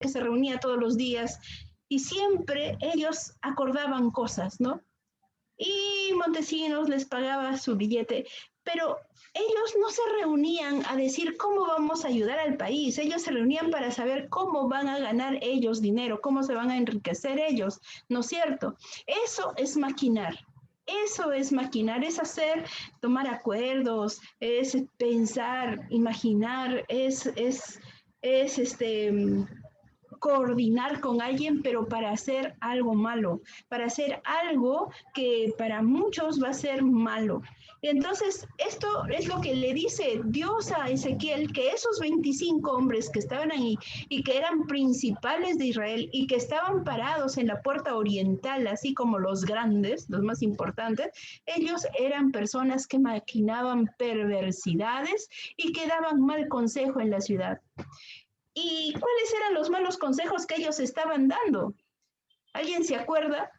que se reunía todos los días y siempre ellos acordaban cosas, ¿no? Y Montesinos les pagaba su billete, pero ellos no se reunían a decir cómo vamos a ayudar al país, ellos se reunían para saber cómo van a ganar ellos dinero, cómo se van a enriquecer ellos, ¿no es cierto? Eso es maquinar. Eso es maquinar, es hacer, tomar acuerdos, es pensar, imaginar, coordinar con alguien, pero para hacer algo malo, para hacer algo que para muchos va a ser malo. Entonces, esto es lo que le dice Dios a Ezequiel, que esos 25 hombres que estaban ahí y que eran principales de Israel y que estaban parados en la puerta oriental, así como los grandes, los más importantes, ellos eran personas que maquinaban perversidades y que daban mal consejo en la ciudad. ¿Y cuáles eran los malos consejos que ellos estaban dando? ¿Alguien se acuerda?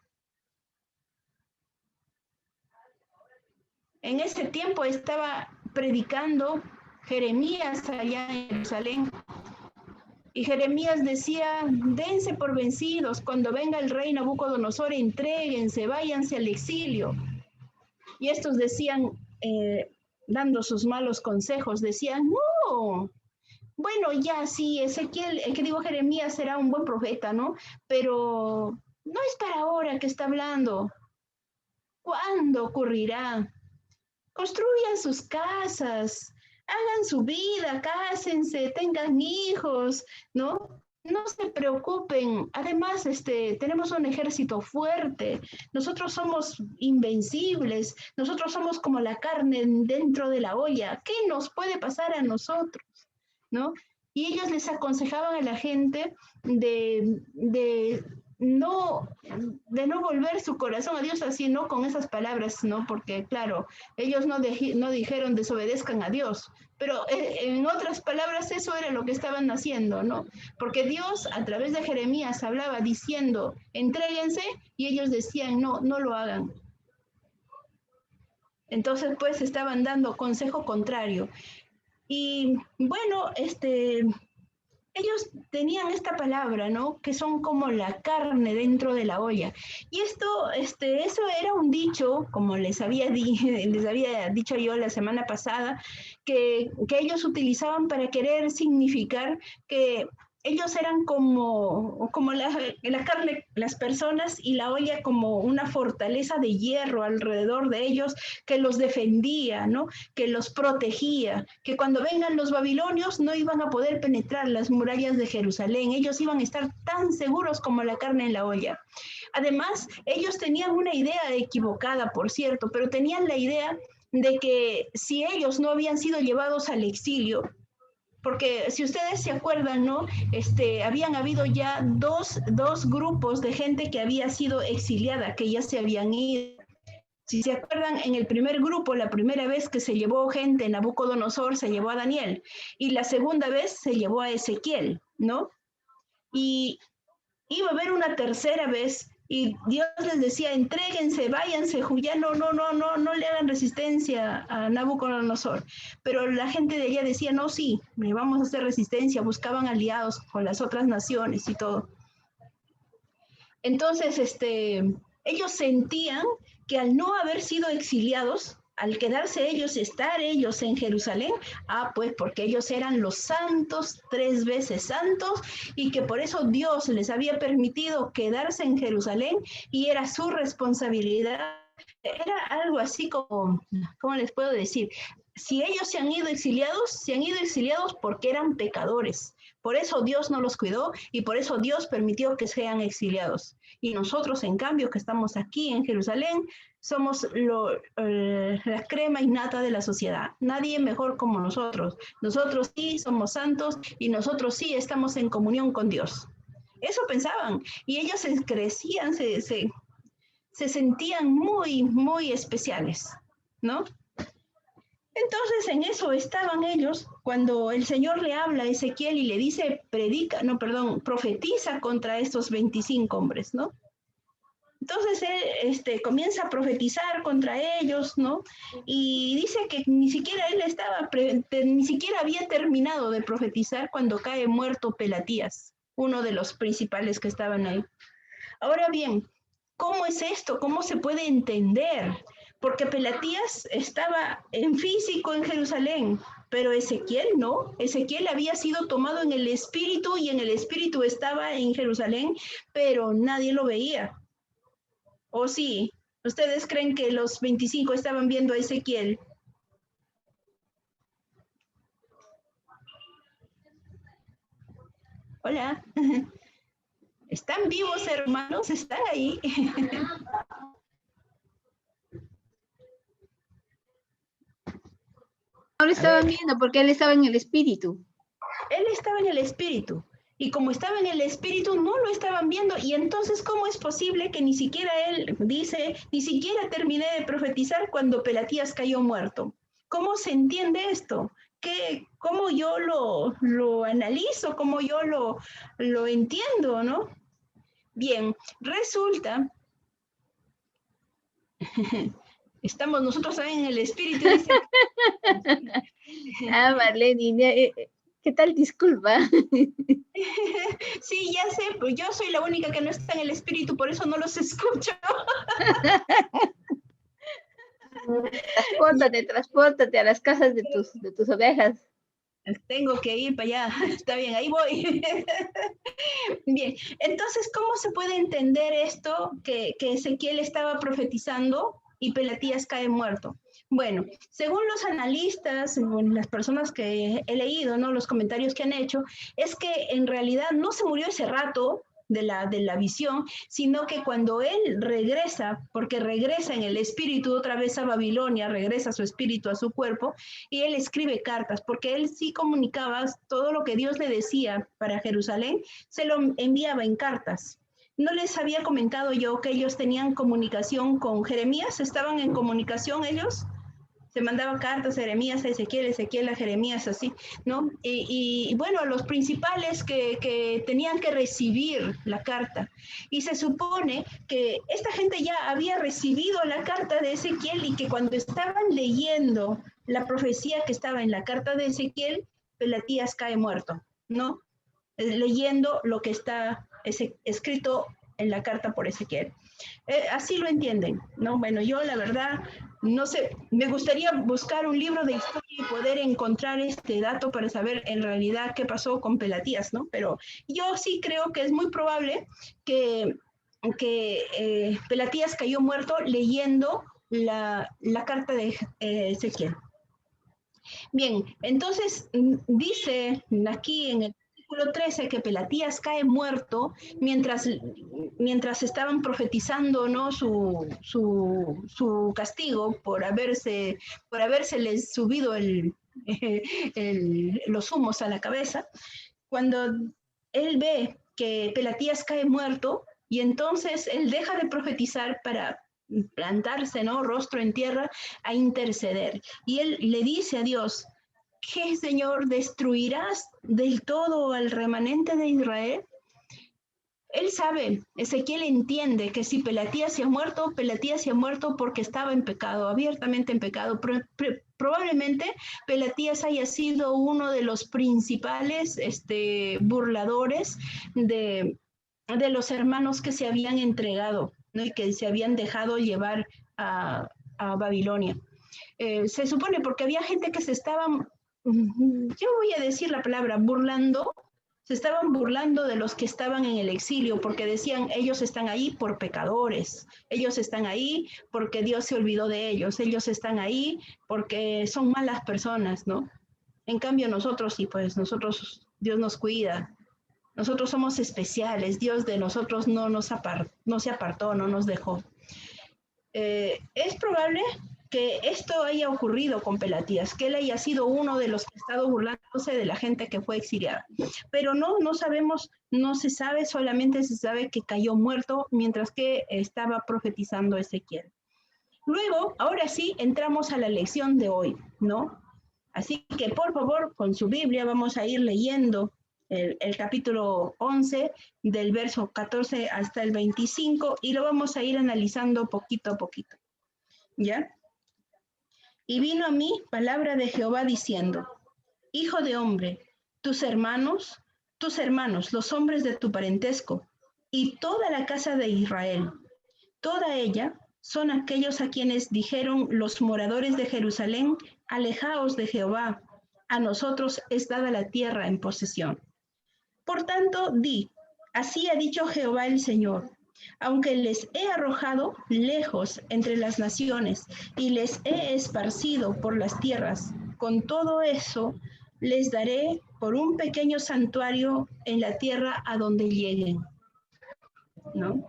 En ese tiempo estaba predicando Jeremías allá en Jerusalén. Y Jeremías decía, dense por vencidos, cuando venga el rey Nabucodonosor, entréguense, váyanse al exilio. Y estos decían, dando sus malos consejos, decían, no, bueno, ya sí, Ezequiel, el que digo Jeremías será un buen profeta, ¿no? Pero no es para ahora que está hablando. ¿Cuándo ocurrirá? Construyan sus casas, hagan su vida, cásense, tengan hijos, ¿no? No se preocupen. Además, tenemos un ejército fuerte. Nosotros somos invencibles. Nosotros somos como la carne dentro de la olla. ¿Qué nos puede pasar a nosotros? ¿No? Y ellos les aconsejaban a la gente de no volver su corazón a Dios así, no con esas palabras, ¿no? Porque, claro, ellos no dijeron desobedezcan a Dios, pero en otras palabras eso era lo que estaban haciendo, ¿no? Porque Dios a través de Jeremías hablaba diciendo, entréguense, y ellos decían, no, no lo hagan. Entonces, pues, estaban dando consejo contrario. Y bueno, ellos tenían esta palabra, ¿no? Que son como la carne dentro de la olla. Y eso era un dicho, como les había dicho yo la semana pasada, que ellos utilizaban para querer significar que ellos eran como la carne, las personas, y la olla como una fortaleza de hierro alrededor de ellos que los defendía, ¿no? Que los protegía, que cuando vengan los babilonios no iban a poder penetrar las murallas de Jerusalén, ellos iban a estar tan seguros como la carne en la olla. Además, ellos tenían una idea equivocada, por cierto, pero tenían la idea de que si ellos no habían sido llevados al exilio, porque si ustedes se acuerdan, ¿no? Habían habido ya dos grupos de gente que había sido exiliada, que ya se habían ido. Si se acuerdan, en el primer grupo, la primera vez que se llevó gente, Nabucodonosor se llevó a Daniel, y la segunda vez se llevó a Ezequiel, ¿no? Y iba a haber una tercera vez, y Dios les decía, entréguense, váyanse, ya no le hagan resistencia a Nabucodonosor. Pero la gente de allá decía, no, sí, vamos a hacer resistencia, buscaban aliados con las otras naciones y todo. Entonces, ellos sentían que al no haber sido exiliados, al quedarse ellos, estar ellos en Jerusalén, pues porque ellos eran los santos, 3 veces santos, y que por eso Dios les había permitido quedarse en Jerusalén y era su responsabilidad. Era algo así como, ¿cómo les puedo decir? Si ellos se han ido exiliados porque eran pecadores. Por eso Dios no los cuidó y por eso Dios permitió que sean exiliados. Y nosotros, en cambio, que estamos aquí en Jerusalén, somos la crema innata de la sociedad. Nadie mejor como nosotros. Nosotros sí somos santos y nosotros sí estamos en comunión con Dios. Eso pensaban. Y ellos crecían, se sentían muy, muy especiales, ¿no? Entonces en eso estaban ellos cuando el Señor le habla a Ezequiel y le dice, profetiza contra estos 25 hombres, ¿no? Entonces él comienza a profetizar contra ellos, ¿no? Y dice que ni siquiera ni siquiera había terminado de profetizar cuando cae muerto Pelatías. uno de los principales que estaban ahí. Ahora bien, ¿cómo es esto? ¿Cómo se puede entender? Porque Pelatías estaba en físico en Jerusalén, pero Ezequiel no. Ezequiel había sido tomado en el espíritu y en el espíritu estaba en Jerusalén, pero nadie lo veía. ¿O sí? ¿Ustedes creen que los 25 estaban viendo a Ezequiel? Hola. ¿Están vivos, hermanos? ¿Están ahí? No lo estaban viendo porque él estaba en el espíritu. Él estaba en el espíritu. Y como estaba en el espíritu, no lo estaban viendo. Y entonces, ¿cómo es posible que ni siquiera él dice, ni siquiera terminé de profetizar cuando Pelatías cayó muerto? ¿Cómo se entiende esto? ¿Cómo yo lo analizo? ¿Cómo yo lo entiendo, no? Bien, resulta, estamos nosotros en el espíritu, dice. Ah, Marlene, ¿qué tal? Disculpa. Sí, ya sé, pues yo soy la única que no está en el espíritu, por eso no los escucho. Transpórtate a las casas de tus ovejas. Tengo que ir para allá. Está bien, ahí voy. Bien, entonces, ¿cómo se puede entender esto que Ezequiel estaba profetizando y Pelatías cae muerto? Bueno, según los analistas, según las personas que he leído, ¿no? Los comentarios que han hecho, es que en realidad no se murió ese rato de la visión, sino que cuando él regresa, porque regresa en el espíritu otra vez a Babilonia, regresa su espíritu a su cuerpo, y él escribe cartas, porque él sí comunicaba todo lo que Dios le decía para Jerusalén, se lo enviaba en cartas. ¿No les había comentado yo que ellos tenían comunicación con Jeremías? ¿Estaban en comunicación ellos? Se mandaban cartas a Jeremías, a Ezequiel, Ezequiel a Jeremías, así, ¿no? Y bueno, los principales que tenían que recibir la carta. Y se supone que esta gente ya había recibido la carta de Ezequiel y que cuando estaban leyendo la profecía que estaba en la carta de Ezequiel, Pelatías cae muerto, ¿no? Leyendo lo que está escrito en la carta por Ezequiel. Así lo entienden, ¿no? Bueno, yo la verdad, no sé, me gustaría buscar un libro de historia y poder encontrar este dato para saber en realidad qué pasó con Pelatías, ¿no? Pero yo sí creo que es muy probable que, Pelatías cayó muerto leyendo la carta de Ezequiel. Bien, entonces dice aquí en el versículo 13 que Pelatías cae muerto mientras estaban profetizando, ¿no? su castigo por habérseles subido los humos a la cabeza. Cuando él ve que Pelatías cae muerto, y entonces él deja de profetizar para plantarse, ¿no? Rostro en tierra, a interceder. Y él le dice a Dios, ¿qué, Señor, destruirás del todo al remanente de Israel? Él sabe, Ezequiel entiende que si Pelatías se ha muerto porque estaba en pecado, abiertamente en pecado. Probablemente Pelatías haya sido uno de los principales burladores de los hermanos que se habían entregado, ¿no? Y que se habían dejado llevar a Babilonia. Se supone porque había gente que se estaba, yo voy a decir la palabra, burlando, se estaban burlando de los que estaban en el exilio porque decían, ellos están ahí por pecadores, ellos están ahí porque Dios se olvidó de ellos están ahí porque son malas personas, ¿no? En cambio nosotros sí, pues nosotros, Dios nos cuida, nosotros somos especiales, Dios de nosotros no se apartó, no nos dejó. Es probable que esto haya ocurrido con Pelatías, que él haya sido uno de los que ha estado burlándose de la gente que fue exiliada. Pero no sabemos, no se sabe, solamente se sabe que cayó muerto mientras que estaba profetizando Ezequiel. Luego, ahora sí, entramos a la lección de hoy, ¿no? Así que por favor, con su Biblia vamos a ir leyendo el capítulo 11 del verso 14 hasta el 25 y lo vamos a ir analizando poquito a poquito. ¿Ya? Y vino a mí palabra de Jehová diciendo, Hijo de hombre, tus hermanos, tus hermanos, los hombres de tu parentesco, y toda la casa de Israel. Toda ella son aquellos a quienes dijeron los moradores de Jerusalén, alejaos de Jehová, a nosotros es dada la tierra en posesión. Por tanto, di, así ha dicho Jehová el Señor, aunque les he arrojado lejos entre las naciones y les he esparcido por las tierras, con todo eso les daré por un pequeño santuario en la tierra a donde lleguen, ¿no?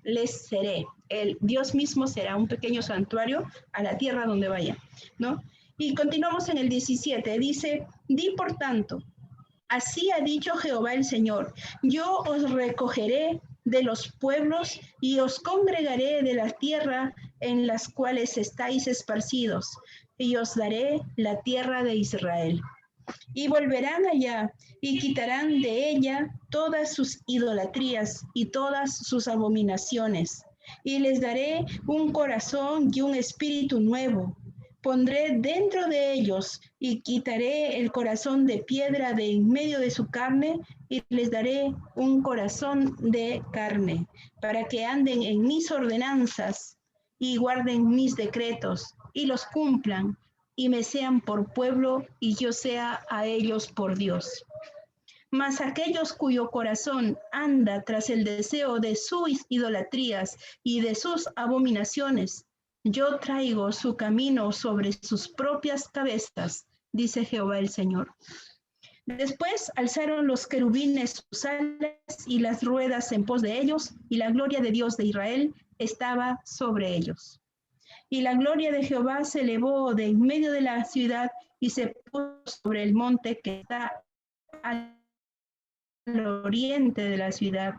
Les seré, el Dios mismo será un pequeño santuario a la tierra donde vaya, ¿no? Y continuamos en el 17, dice, di por tanto, así ha dicho Jehová el Señor, yo os recogeré de los pueblos y os congregaré de la tierra en las cuales estáis esparcidos, y os daré la tierra de Israel. Y volverán allá y quitarán de ella todas sus idolatrías y todas sus abominaciones. Y les daré un corazón y un espíritu nuevo. Pondré dentro de ellos y quitaré el corazón de piedra de en medio de su carne y les daré un corazón de carne, para que anden en mis ordenanzas y guarden mis decretos y los cumplan y me sean por pueblo y yo sea a ellos por Dios. Mas aquellos cuyo corazón anda tras el deseo de sus idolatrías y de sus abominaciones, yo traigo su camino sobre sus propias cabezas, dice Jehová el Señor. Después alzaron los querubines sus alas y las ruedas en pos de ellos, y la gloria de Dios de Israel estaba sobre ellos. Y la gloria de Jehová se elevó de en medio de la ciudad y se puso sobre el monte que está al oriente de la ciudad.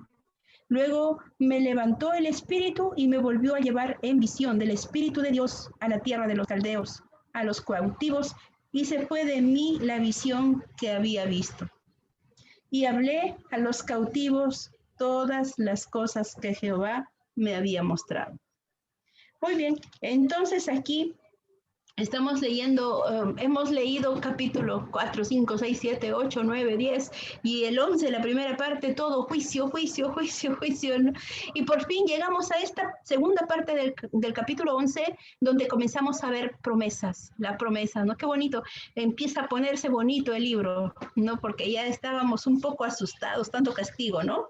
Luego me levantó el espíritu y me volvió a llevar en visión del espíritu de Dios a la tierra de los caldeos, a los cautivos, y se fue de mí la visión que había visto. Y hablé a los cautivos todas las cosas que Jehová me había mostrado. Muy bien, entonces aquí estamos leyendo, hemos leído capítulo 4, 5, 6, 7, 8, 9, 10 y el 11, la primera parte, todo juicio, juicio, juicio, juicio, ¿no? Y por fin llegamos a esta segunda parte del capítulo 11, donde comenzamos a ver promesas, la promesa, ¿no? Qué bonito, empieza a ponerse bonito el libro, ¿no? Porque ya estábamos un poco asustados, tanto castigo, ¿no?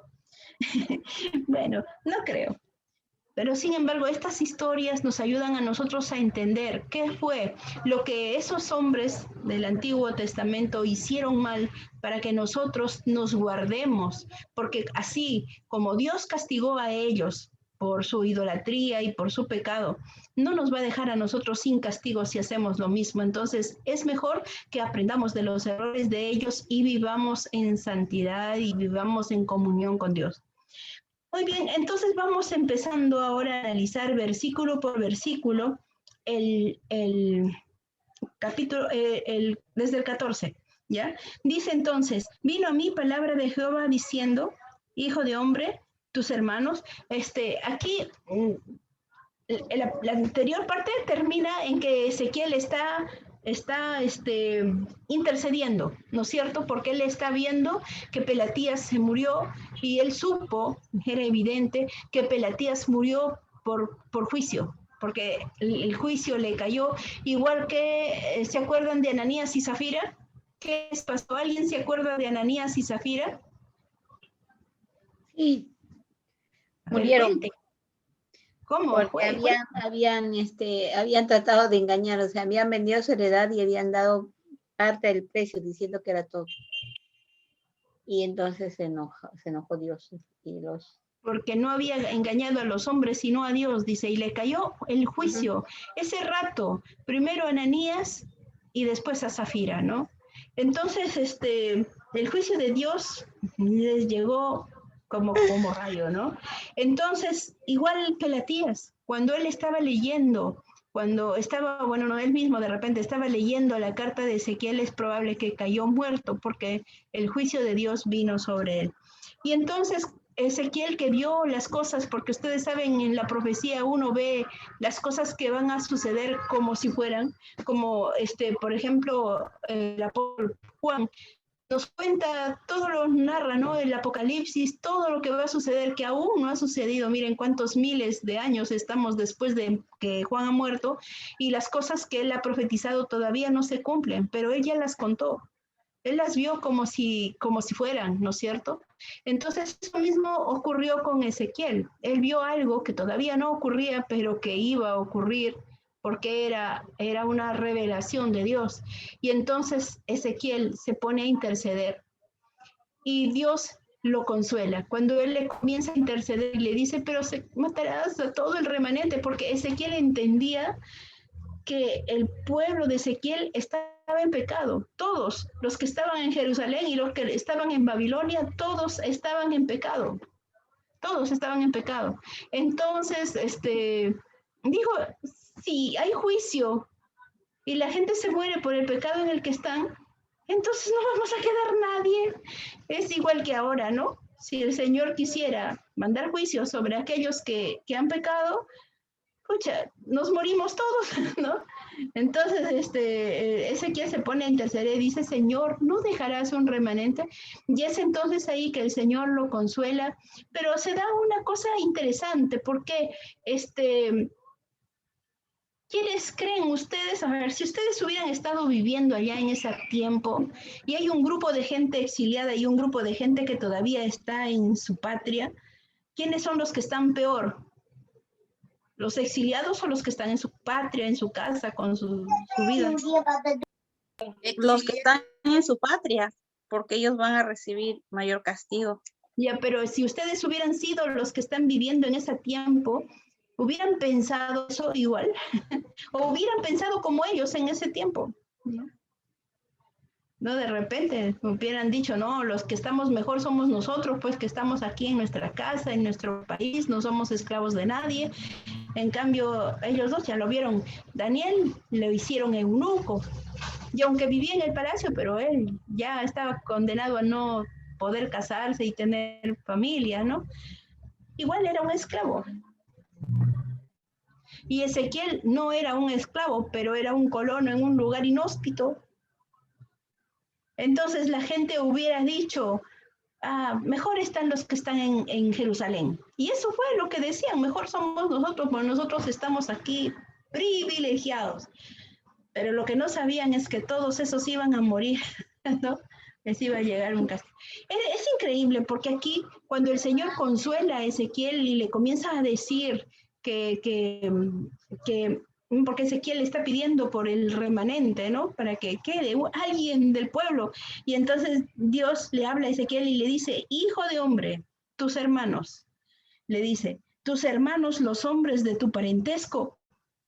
Bueno, no creo. Pero sin embargo, estas historias nos ayudan a nosotros a entender qué fue lo que esos hombres del Antiguo Testamento hicieron mal para que nosotros nos guardemos, porque así como Dios castigó a ellos por su idolatría y por su pecado, no nos va a dejar a nosotros sin castigo si hacemos lo mismo. Entonces, es mejor que aprendamos de los errores de ellos y vivamos en santidad y vivamos en comunión con Dios. Muy bien, entonces vamos empezando ahora a analizar versículo por versículo el capítulo, desde el 14, ¿ya? Dice entonces, vino a mí palabra de Jehová diciendo, hijo de hombre, tus hermanos, aquí la anterior parte termina en que Ezequiel está intercediendo, ¿no es cierto? Porque él está viendo que Pelatías se murió y él supo, era evidente, que Pelatías murió por juicio, porque el juicio le cayó, igual que, ¿se acuerdan de Ananías y Zafira? ¿Qué les pasó? ¿Alguien se acuerda de Ananías y Zafira? Sí, murieron. ¿Cómo porque fue? habían tratado de engañar, o sea, habían vendido su heredad y habían dado parte del precio diciendo que era todo. Y entonces se enojó Dios y los... Porque no había engañado a los hombres sino a Dios, dice, y le cayó el juicio. Ese rato, primero a Ananías y después a Zafira, ¿no? Entonces, el juicio de Dios les llegó como rayo, ¿no? Entonces, igual Pelatías, cuando él estaba leyendo, cuando estaba, bueno, no él mismo de repente estaba leyendo la carta de Ezequiel, es probable que cayó muerto porque el juicio de Dios vino sobre él. Y entonces Ezequiel, que vio las cosas, porque ustedes saben, en la profecía uno ve las cosas que van a suceder como si fueran, como por ejemplo, el apóstol Juan nos cuenta, todo lo narra, ¿no? El Apocalipsis, todo lo que va a suceder, que aún no ha sucedido. Miren cuántos miles de años estamos después de que Juan ha muerto y las cosas que él ha profetizado todavía no se cumplen, pero él ya las contó. Él las vio como si fueran, ¿no es cierto? Entonces, eso mismo ocurrió con Ezequiel. Él vio algo que todavía no ocurría, pero que iba a ocurrir porque era una revelación de Dios. Y entonces Ezequiel se pone a interceder y Dios lo consuela. Cuando él le comienza a interceder y le dice, pero se matarás a todo el remanente, porque Ezequiel entendía que el pueblo de Ezequiel estaba en pecado. Todos los que estaban en Jerusalén y los que estaban en Babilonia, todos estaban en pecado. Todos estaban en pecado. Entonces, dijo, si hay juicio y la gente se muere por el pecado en el que están, entonces no vamos a quedar nadie. Es igual que ahora, ¿no? Si el Señor quisiera mandar juicio sobre aquellos que han pecado, escucha, nos morimos todos, ¿no? Entonces, Ezequiel se pone a interceder y dice, Señor, ¿no dejarás un remanente? Y es entonces ahí que el Señor lo consuela, pero se da una cosa interesante, porque, ¿quiénes creen ustedes? A ver, si ustedes hubieran estado viviendo allá en ese tiempo y hay un grupo de gente exiliada y un grupo de gente que todavía está en su patria, ¿quiénes son los que están peor? ¿Los exiliados o los que están en su patria, en su casa, con su vida? Los que están en su patria, porque ellos van a recibir mayor castigo. Ya, pero si ustedes hubieran sido los que están viviendo en ese tiempo, ¿hubieran pensado eso igual? ¿O hubieran pensado como ellos en ese tiempo? ¿No? No, de repente hubieran dicho, no, los que estamos mejor somos nosotros, pues que estamos aquí en nuestra casa, en nuestro país, no somos esclavos de nadie. En cambio, ellos dos ya lo vieron. Daniel le hicieron eunuco. Y aunque vivía en el palacio, pero él ya estaba condenado a no poder casarse y tener familia, ¿no? Igual era un esclavo. Y Ezequiel no era un esclavo, pero era un colono en un lugar inhóspito. Entonces la gente hubiera dicho, mejor están los que están en Jerusalén. Y eso fue lo que decían, mejor somos nosotros, porque nosotros estamos aquí privilegiados. Pero lo que no sabían es que todos esos iban a morir, ¿no? Les iba a llegar un castigo. Es increíble porque aquí, cuando el Señor consuela a Ezequiel y le comienza a decir porque Ezequiel está pidiendo por el remanente, ¿no? Para que quede alguien del pueblo. Y entonces Dios le habla a Ezequiel y le dice, hijo de hombre, tus hermanos, le dice, tus hermanos, los hombres de tu parentesco,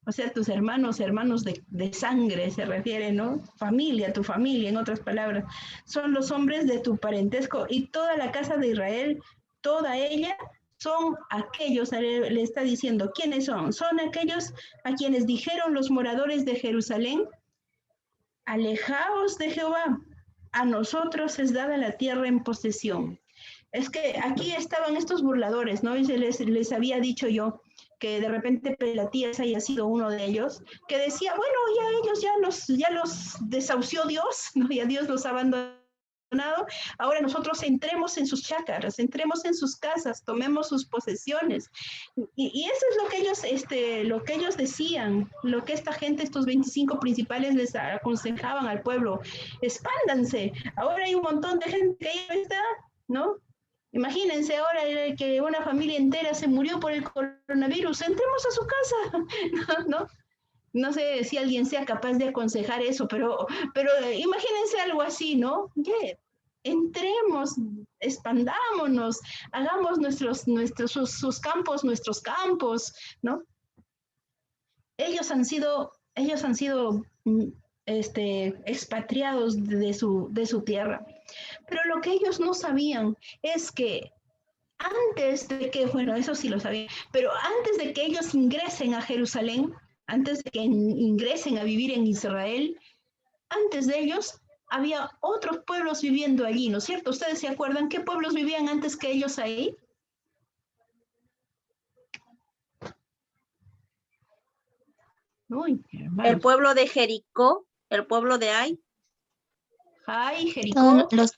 o sea, tus hermanos, hermanos de sangre se refiere, ¿no? Familia, tu familia, en otras palabras, son los hombres de tu parentesco y toda la casa de Israel, toda ella, son aquellos, le está diciendo, ¿quiénes son? Son aquellos a quienes dijeron los moradores de Jerusalén, alejaos de Jehová, a nosotros es dada la tierra en posesión. Es que aquí estaban estos burladores, ¿no? Y les había dicho yo que de repente Pelatías haya sido uno de ellos, que decía, bueno, ya ellos ya los desahució Dios, ¿no? Ya Dios los ha abandonado. Ahora nosotros entremos en sus chácaras, entremos en sus casas, tomemos sus posesiones. Y eso es lo que ellos decían, lo que esta gente, estos 25 principales les aconsejaban al pueblo, expándanse. Ahora hay un montón de gente que ya está, ¿no? Imagínense ahora que una familia entera se murió por el coronavirus, entremos a su casa, ¿no? No sé si alguien sea capaz de aconsejar eso, pero imagínense algo así, ¿no? Yeah. Entremos, expandámonos, hagamos sus campos, nuestros campos, ¿no? Ellos han sido expatriados de su tierra. Pero lo que ellos no sabían es que antes de que, bueno, eso sí lo sabían, pero antes de que ellos ingresen a Jerusalén, antes de que ingresen a vivir en Israel, antes de ellos había otros pueblos viviendo allí, ¿no es cierto? ¿Ustedes se acuerdan qué pueblos vivían antes que ellos ahí? Uy, El pueblo de Jericó, el pueblo de Ai. Jai, Jericó. Todos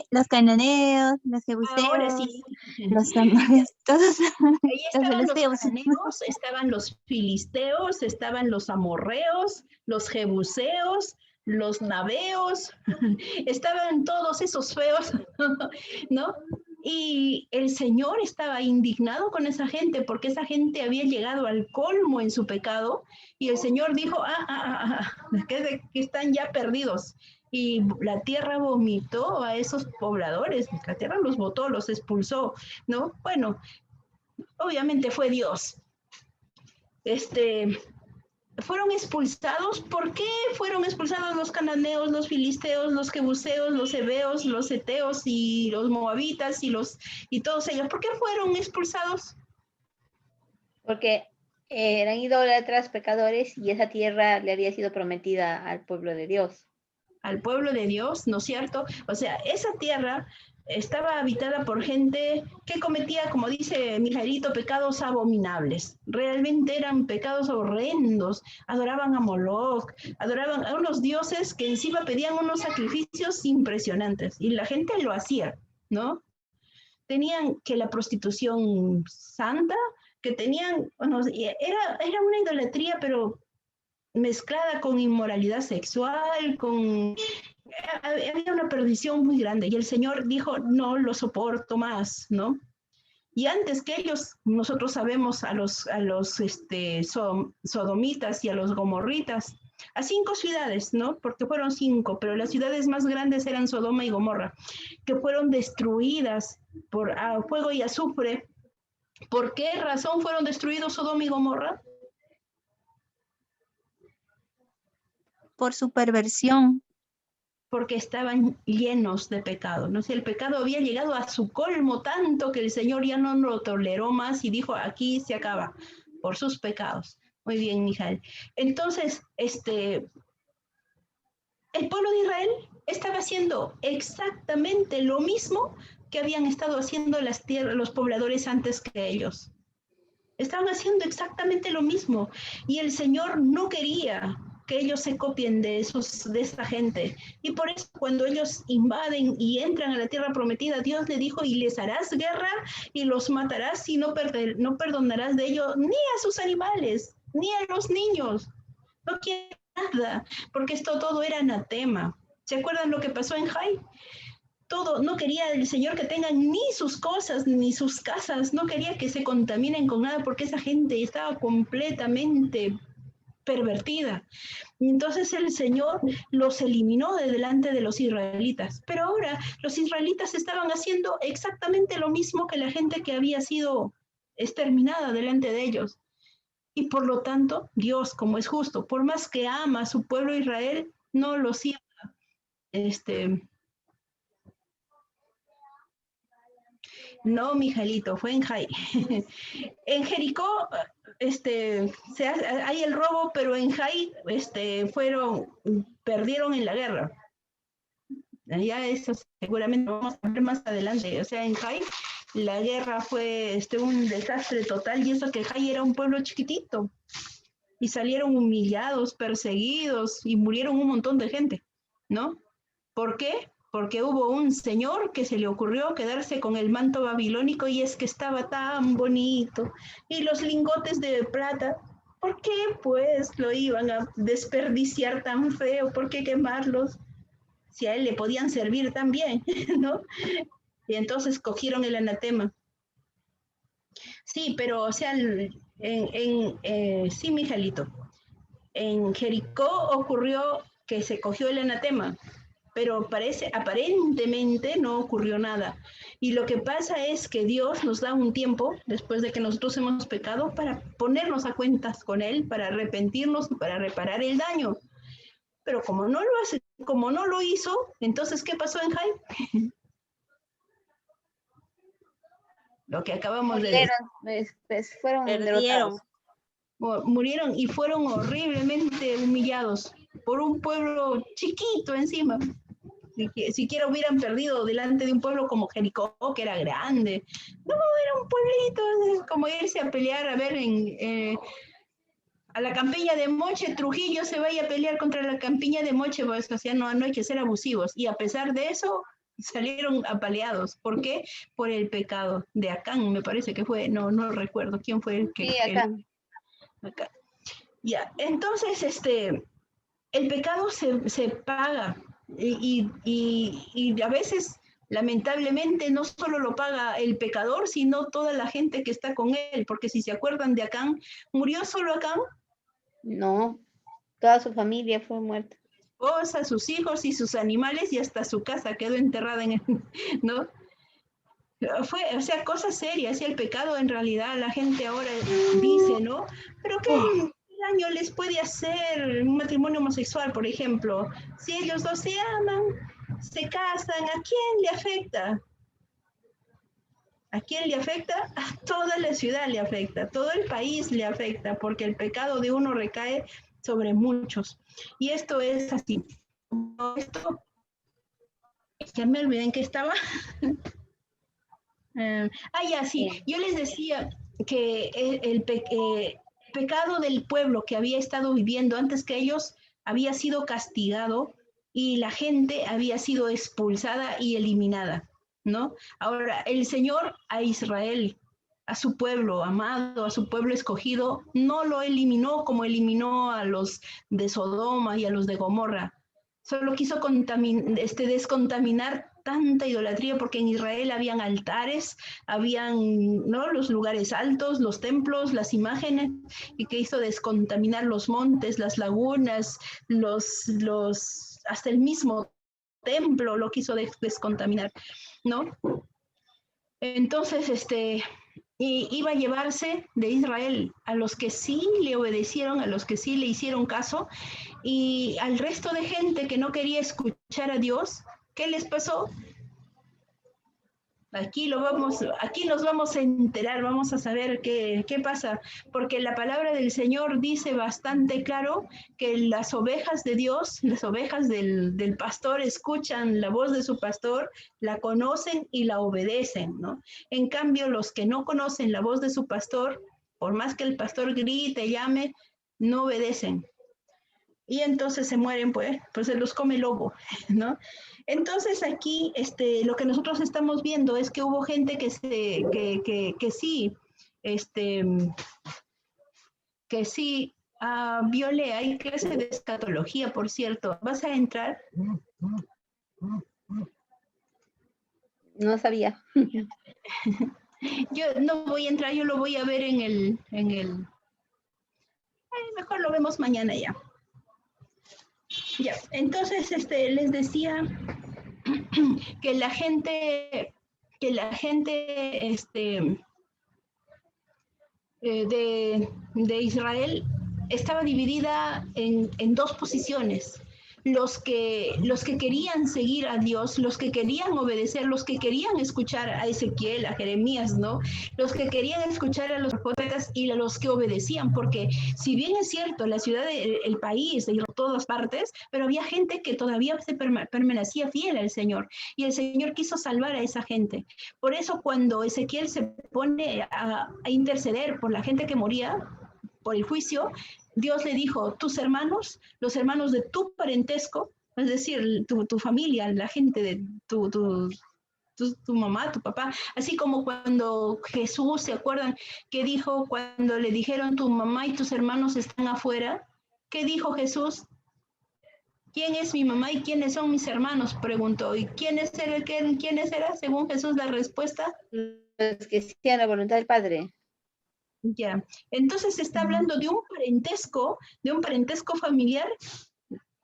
los cananeos, los Ahora jebuseos, sí. los amorreos, todos Ahí los estaban los filisteos. cananeos, estaban los filisteos, estaban los amorreos, los jebuseos, los naveos, estaban todos esos feos, ¿no? Y el Señor estaba indignado con esa gente porque esa gente había llegado al colmo en su pecado y el Señor dijo, que están ya perdidos. Y la tierra vomitó a esos pobladores, la tierra los botó, los expulsó, ¿no? Bueno, obviamente fue Dios. Fueron expulsados. ¿Por qué fueron expulsados los cananeos, los filisteos, los jebuseos, los heveos, los heteos y los moabitas y todos ellos? ¿Por qué fueron expulsados? Porque eran idólatras, pecadores, y esa tierra le había sido prometida al pueblo de Dios. Al pueblo de Dios, ¿no es cierto? O sea, esa tierra estaba habitada por gente que cometía, como dice Mijaelito, pecados abominables. Realmente eran pecados horrendos. Adoraban a Moloch, adoraban a unos dioses que encima pedían unos sacrificios impresionantes. Y la gente lo hacía, ¿no? Tenían que la prostitución santa, que tenían, bueno, era una idolatría, pero mezclada con inmoralidad sexual, había una perdición muy grande y el Señor dijo, no lo soporto más, ¿no? Y antes que ellos, nosotros sabemos a los sodomitas y a los gomorritas, a 5 ciudades, ¿no? Porque fueron 5, pero las ciudades más grandes eran Sodoma y Gomorra, que fueron destruidas por fuego y azufre. ¿Por qué razón fueron destruidos Sodoma y Gomorra? Por su perversión. Porque estaban llenos de pecado, ¿no? Si el pecado había llegado a su colmo tanto que el Señor ya no lo toleró más y dijo, aquí se acaba, por sus pecados. Muy bien, Mijael. Entonces, el pueblo de Israel estaba haciendo exactamente lo mismo que habían estado haciendo los pobladores antes que ellos. Estaban haciendo exactamente lo mismo y el Señor no quería que ellos se copien de esta gente. Y por eso cuando ellos invaden y entran a la tierra prometida, Dios le dijo, y les harás guerra y los matarás y no perdonarás de ellos ni a sus animales, ni a los niños. No quiere nada, porque esto todo era anatema. ¿Se acuerdan lo que pasó en Jai? Todo, no quería el Señor que tengan ni sus cosas, ni sus casas, no quería que se contaminen con nada, porque esa gente estaba completamente pervertida. Y entonces el Señor los eliminó de delante de los israelitas. Pero ahora los israelitas estaban haciendo exactamente lo mismo que la gente que había sido exterminada delante de ellos. Y por lo tanto, Dios, como es justo, por más que ama a su pueblo Israel, no los iba No, Mijalito, fue en Jai. En Jericó hay el robo, pero en Jai perdieron en la guerra. Ya eso seguramente vamos a ver más adelante. O sea, en Jai la guerra fue un desastre total y eso que Jai era un pueblo chiquitito. Y salieron humillados, perseguidos y murieron un montón de gente, ¿no? ¿Por qué? Porque hubo un señor que se le ocurrió quedarse con el manto babilónico y es que estaba tan bonito. Y los lingotes de plata, ¿por qué pues lo iban a desperdiciar tan feo? ¿Por qué quemarlos? Si a él le podían servir tan bien, ¿no? Y entonces cogieron el anatema. Sí, pero o sea, sí, Mijalito, en Jericó ocurrió que se cogió el anatema, pero aparentemente no ocurrió nada. Y lo que pasa es que Dios nos da un tiempo, después de que nosotros hemos pecado, para ponernos a cuentas con Él, para arrepentirnos y para reparar el daño. Pero como no lo hizo, entonces, ¿qué pasó en Jai? Lo que acabamos de decir. Fueron Perdieron. derrotados. Murieron y fueron horriblemente humillados por un pueblo chiquito encima. Siquiera hubieran perdido delante de un pueblo como Jericó, que era grande. No, era un pueblito, es como irse a pelear, a ver, a la campiña de Moche, Trujillo se vaya a pelear contra la campiña de Moche, pues, o sea, no hay que ser abusivos. Y a pesar de eso, salieron apaleados. ¿Por qué? Por el pecado de Acán, me parece que fue, no recuerdo quién fue el que... Sí, acá. Acá. Ya, entonces, el pecado se paga y a veces, lamentablemente, no solo lo paga el pecador, sino toda la gente que está con él, porque si se acuerdan de Acán, ¿murió solo Acán? No, toda su familia fue muerta. Esposa, sus hijos y sus animales y hasta su casa quedó enterrada en el, ¿no? Fue, o sea, cosa seria, el pecado en realidad la gente ahora dice, ¿no? Pero ¿qué daño les puede hacer un matrimonio homosexual, por ejemplo? Si ellos dos se aman, se casan, ¿a quién le afecta? ¿A quién le afecta? A toda la ciudad le afecta, a todo el país le afecta, porque el pecado de uno recae sobre muchos. Y esto es así. Esto, ya me olvidé en qué estaba. Ya, sí. Yo les decía que el pecado del pueblo que había estado viviendo antes que ellos había sido castigado y la gente había sido expulsada y eliminada, ¿no? Ahora, el Señor a Israel, a su pueblo amado, a su pueblo escogido, no lo eliminó como eliminó a los de Sodoma y a los de Gomorra. Solo quiso descontaminar tanta idolatría, porque en Israel habían altares, habían, ¿no?, los lugares altos, los templos, las imágenes, y que hizo descontaminar los montes, las lagunas, hasta el mismo templo lo quiso descontaminar, ¿no? Entonces, y iba a llevarse de Israel a los que sí le obedecieron, a los que sí le hicieron caso, y al resto de gente que no quería escuchar a Dios, ¿qué les pasó? Aquí nos vamos a enterar, vamos a saber qué pasa, porque la palabra del Señor dice bastante claro que las ovejas de Dios, las ovejas del pastor, escuchan la voz de su pastor, la conocen y la obedecen, ¿no? En cambio, los que no conocen la voz de su pastor, por más que el pastor grite, llame, no obedecen. Y entonces se mueren, pues se los come el lobo, ¿no? Entonces aquí lo que nosotros estamos viendo es que hubo gente que sí, violé. Hay clase de escatología, por cierto. ¿Vas a entrar? No sabía. Yo no voy a entrar, yo lo voy a ver en el mejor lo vemos mañana ya. Ya, entonces les decía que la gente de Israel estaba dividida en dos posiciones. Los que querían seguir a Dios, los que querían obedecer, los que querían escuchar a Ezequiel, a Jeremías, ¿no? Los que querían escuchar a los profetas y a los que obedecían, porque si bien es cierto, la ciudad, el país, de todas partes, pero había gente que todavía permanecía fiel al Señor, y el Señor quiso salvar a esa gente. Por eso cuando Ezequiel se pone a interceder por la gente que moría, por el juicio, Dios le dijo, tus hermanos, los hermanos de tu parentesco, es decir, tu familia, la gente de tu mamá, tu papá, así como cuando Jesús, ¿se acuerdan que dijo cuando le dijeron tu mamá y tus hermanos están afuera? ¿Qué dijo Jesús? ¿Quién es mi mamá y quiénes son mis hermanos? Preguntó. ¿Y quiénes era? Según Jesús, la respuesta. Los que hacían la voluntad del Padre. Ya, entonces se está hablando de un parentesco familiar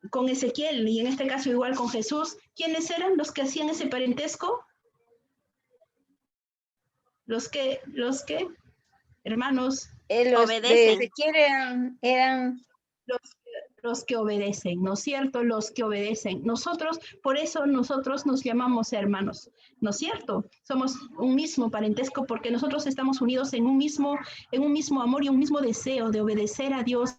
con Ezequiel, y en este caso igual con Jesús. ¿Quiénes eran los que hacían ese parentesco? Los que, hermanos, Los obedecen. de Ezequiel eran los que obedecen, ¿no es cierto? Los que obedecen. Nosotros, por eso nosotros nos llamamos hermanos, ¿no es cierto? Somos un mismo parentesco porque nosotros estamos unidos en un mismo amor y un mismo deseo de obedecer a Dios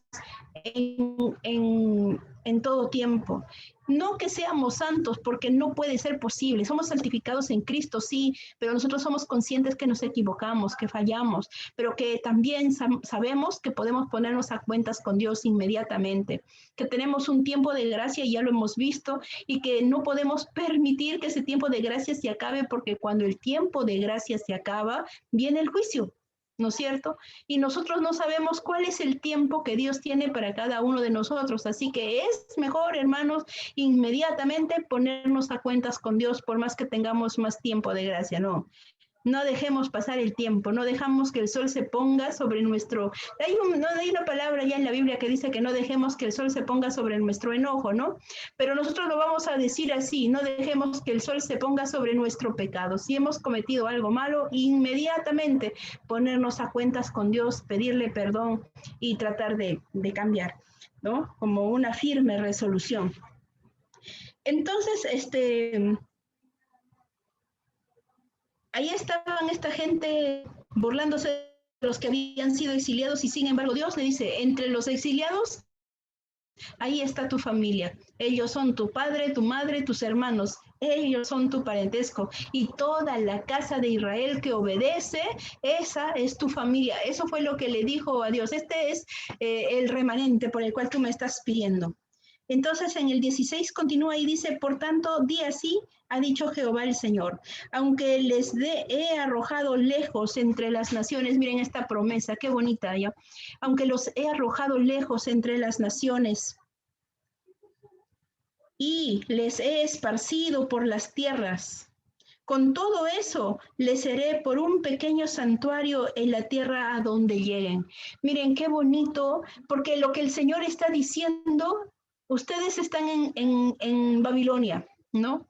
en en todo tiempo. No que seamos santos, porque no puede ser posible. Somos santificados en Cristo, sí, pero nosotros somos conscientes que nos equivocamos, que fallamos, pero que también sabemos que podemos ponernos a cuentas con Dios inmediatamente, que tenemos un tiempo de gracia y ya lo hemos visto, y que no podemos permitir que ese tiempo de gracia se acabe, porque cuando el tiempo de gracia se acaba, viene el juicio. ¿No es cierto? Y nosotros no sabemos cuál es el tiempo que Dios tiene para cada uno de nosotros. Así que es mejor, hermanos, inmediatamente ponernos a cuentas con Dios, por más que tengamos más tiempo de gracia, ¿no? No dejemos pasar el tiempo, no dejamos que el sol se ponga sobre nuestro... Hay una palabra ya en la Biblia que dice que no dejemos que el sol se ponga sobre nuestro enojo, ¿no? Pero nosotros lo vamos a decir así, no dejemos que el sol se ponga sobre nuestro pecado. Si hemos cometido algo malo, inmediatamente ponernos a cuentas con Dios, pedirle perdón y tratar de cambiar, ¿no? Como una firme resolución. Entonces, ahí estaban esta gente burlándose de los que habían sido exiliados, y sin embargo Dios le dice, entre los exiliados, ahí está tu familia. Ellos son tu padre, tu madre, tus hermanos. Ellos son tu parentesco. Y toda la casa de Israel que obedece, esa es tu familia. Eso fue lo que le dijo a Dios. Este es el remanente por el cual tú me estás pidiendo. Entonces en el 16 continúa y dice, por tanto, di así, ha dicho Jehová el Señor, aunque les he arrojado lejos entre las naciones, miren esta promesa, qué bonita, ¿ya? Aunque los he arrojado lejos entre las naciones y les he esparcido por las tierras, con todo eso les seré por un pequeño santuario en la tierra a donde lleguen. Miren qué bonito, porque lo que el Señor está diciendo, ustedes están en Babilonia, ¿no?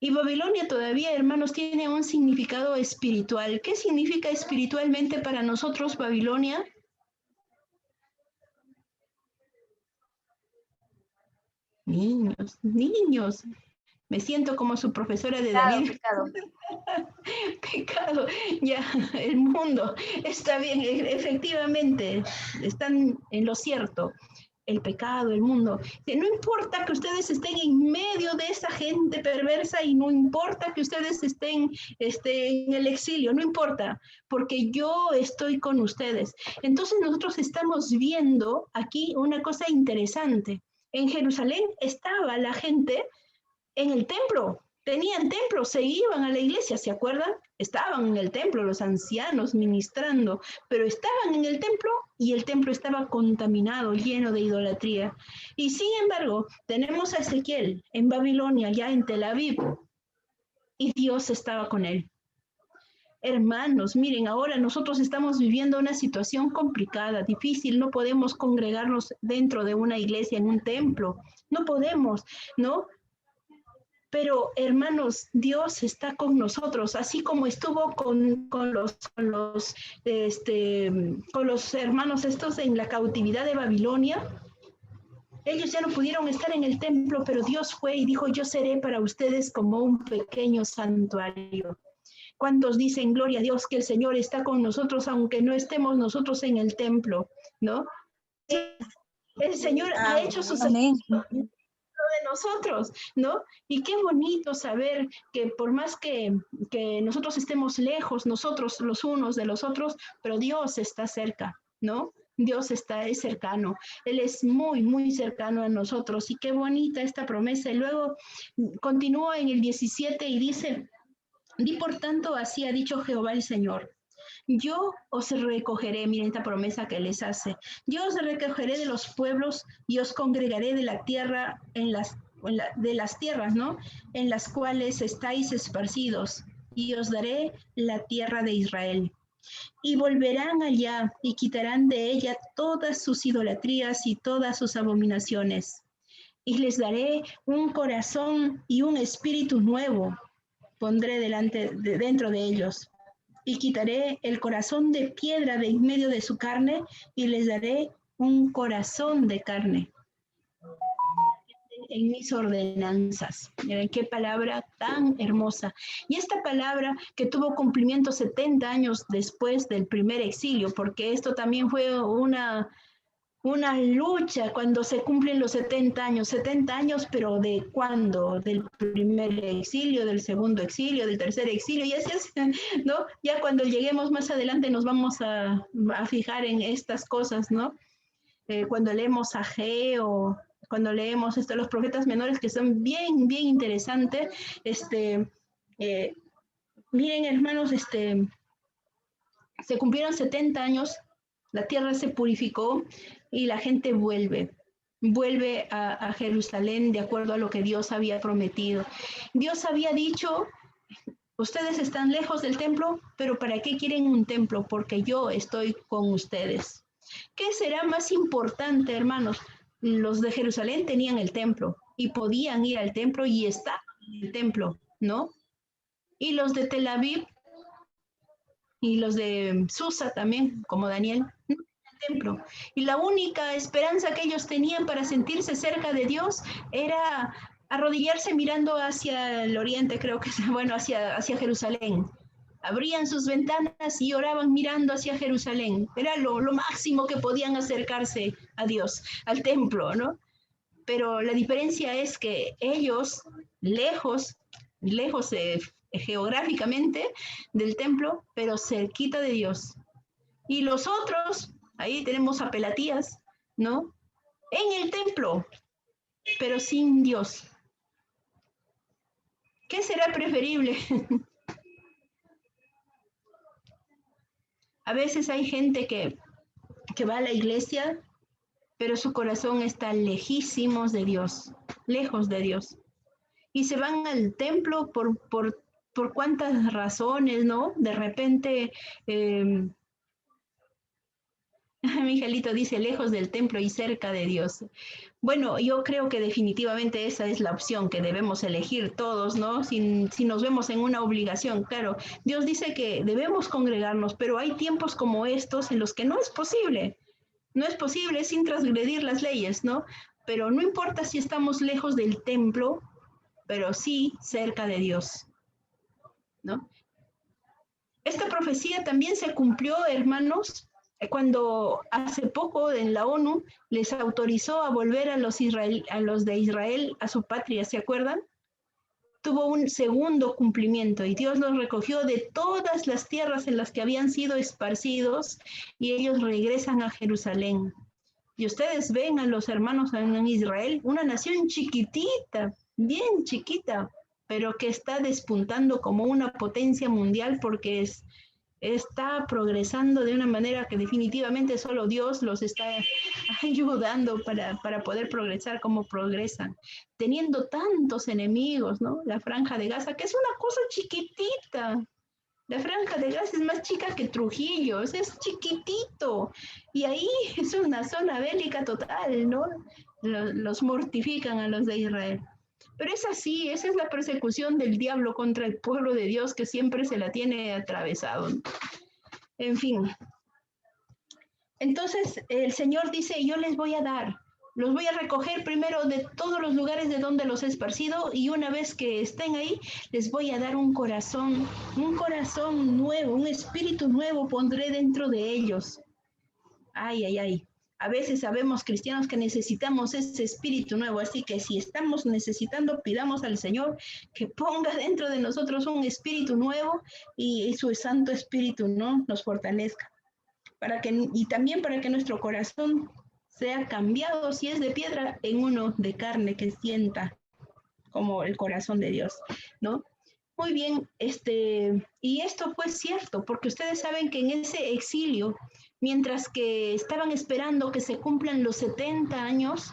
Y Babilonia todavía, hermanos, tiene un significado espiritual. ¿Qué significa espiritualmente para nosotros Babilonia? Niños, niños. Me siento como su profesora de David. Pecado. Pecado, ya, el mundo. Está bien, efectivamente, están en lo cierto. El pecado, el mundo. No importa que ustedes estén en medio de esa gente perversa, y no importa que ustedes estén en el exilio, no importa, porque yo estoy con ustedes. Entonces nosotros estamos viendo aquí una cosa interesante. En Jerusalén estaba la gente en el templo, tenían templo, se iban a la iglesia, ¿se acuerdan? Estaban en el templo, los ancianos ministrando, pero estaban en el templo y el templo estaba contaminado, lleno de idolatría. Y sin embargo, tenemos a Ezequiel en Babilonia, ya en Tel Aviv, y Dios estaba con él. Hermanos, miren, ahora nosotros estamos viviendo una situación complicada, difícil, no podemos congregarnos dentro de una iglesia, en un templo, no podemos, ¿no? Pero hermanos, Dios está con nosotros, así como estuvo con los hermanos estos en la cautividad de Babilonia. Ellos ya no pudieron estar en el templo, pero Dios fue y dijo, yo seré para ustedes como un pequeño santuario. ¿Cuántos dicen, gloria a Dios, que el Señor está con nosotros, aunque no estemos nosotros en el templo, ¿no? El Señor ha hecho sus Amén. de nosotros, ¿no? Y qué bonito saber que por más que nosotros estemos lejos, nosotros los unos de los otros, pero Dios está cerca, ¿no? Dios es cercano, Él es muy, muy cercano a nosotros, y qué bonita esta promesa. Y luego continúa en el 17 y dice, di por tanto, así ha dicho Jehová el Señor, yo os recogeré, miren esta promesa que les hace, yo os recogeré de los pueblos y os congregaré de la tierra, de las tierras, ¿no? En las cuales estáis esparcidos, y os daré la tierra de Israel. Y volverán allá y quitarán de ella todas sus idolatrías y todas sus abominaciones. Y les daré un corazón y un espíritu nuevo, pondré dentro de ellos. Y quitaré el corazón de piedra de en medio de su carne, y les daré un corazón de carne en mis ordenanzas. Miren qué palabra tan hermosa. Y esta palabra que tuvo cumplimiento 70 años después del primer exilio, porque esto también fue una lucha cuando se cumplen los 70 años, pero ¿de cuándo? Del primer exilio, del segundo exilio, del tercer exilio, y así es, ¿no? Ya cuando lleguemos más adelante nos vamos a fijar en estas cosas, ¿no? Cuando leemos a Geo, cuando leemos los profetas menores que son bien, bien interesantes, eh, miren hermanos, se cumplieron 70 años, la tierra se purificó y la gente vuelve a Jerusalén de acuerdo a lo que Dios había prometido. Dios había dicho, ustedes están lejos del templo, pero ¿para qué quieren un templo? Porque yo estoy con ustedes. ¿Qué será más importante, hermanos? Los de Jerusalén tenían el templo y podían ir al templo y estar en el templo, ¿no? Y los de Tel Aviv y los de Susa también, como Daniel, no tenían templo. Y la única esperanza que ellos tenían para sentirse cerca de Dios era arrodillarse mirando hacia el oriente, creo que es, bueno, hacia Jerusalén. Abrían sus ventanas y oraban mirando hacia Jerusalén. Era lo máximo que podían acercarse a Dios, al templo, ¿no? Pero la diferencia es que ellos, lejos geográficamente del templo, pero cerquita de Dios. Y los otros, ahí tenemos a Pelatías, ¿no? En el templo, pero sin Dios. ¿Qué será preferible? A veces hay gente que va a la iglesia, pero su corazón está lejísimos de Dios, lejos de Dios. Y se van al templo por cuántas razones, ¿no? De repente, Miguelito dice, lejos del templo y cerca de Dios. Bueno, yo creo que definitivamente esa es la opción que debemos elegir todos, ¿no? Si nos vemos en una obligación, claro. Dios dice que debemos congregarnos, pero hay tiempos como estos en los que no es posible. No es posible sin transgredir las leyes, ¿no? Pero no importa si estamos lejos del templo, pero sí cerca de Dios, ¿no? Esta profecía también se cumplió, hermanos, cuando hace poco en la ONU les autorizó a volver a los de Israel a su patria, ¿se acuerdan? Tuvo un segundo cumplimiento y Dios los recogió de todas las tierras en las que habían sido esparcidos y ellos regresan a Jerusalén. Y ustedes ven a los hermanos en Israel, una nación chiquitita, bien chiquita, pero que está despuntando como una potencia mundial porque está progresando de una manera que definitivamente solo Dios los está ayudando para poder progresar como progresan, teniendo tantos enemigos, ¿no? La Franja de Gaza, que es una cosa chiquitita. La Franja de Gaza es más chica que Trujillo, es chiquitito. Y ahí es una zona bélica total, ¿no? Los mortifican a los de Israel. Pero es así, esa es la persecución del diablo contra el pueblo de Dios que siempre se la tiene atravesado. En fin. Entonces el Señor dice, yo les voy a dar, los voy a recoger primero de todos los lugares de donde los he esparcido y una vez que estén ahí, les voy a dar un corazón nuevo, un espíritu nuevo pondré dentro de ellos. Ay, ay, ay. A veces sabemos cristianos que necesitamos ese espíritu nuevo, así que si estamos necesitando, pidamos al Señor que ponga dentro de nosotros un espíritu nuevo y su Santo Espíritu, ¿no? Nos fortalezca. Y también para que nuestro corazón sea cambiado, si es de piedra, en uno de carne que sienta como el corazón de Dios, ¿no? Muy bien, y esto fue cierto, porque ustedes saben que en ese exilio, mientras que estaban esperando que se cumplan los 70 años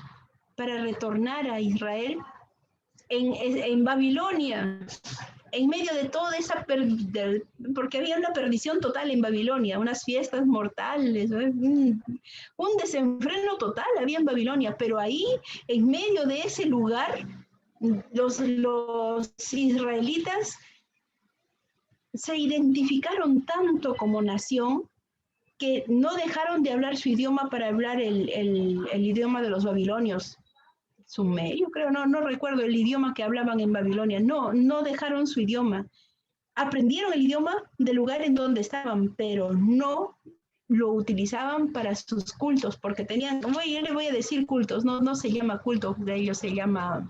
para retornar a Israel, en Babilonia, en medio de toda esa porque había una perdición total en Babilonia, unas fiestas mortales, un desenfreno total había en Babilonia, pero ahí, en medio de ese lugar, los israelitas se identificaron tanto como nación que no dejaron de hablar su idioma para hablar el idioma de los babilonios. Sumerio, creo, no recuerdo el idioma que hablaban en Babilonia. No dejaron su idioma. Aprendieron el idioma del lugar en donde estaban, pero no lo utilizaban para sus cultos, porque tenían, yo le voy a decir cultos, no se llama culto, de ellos se llama,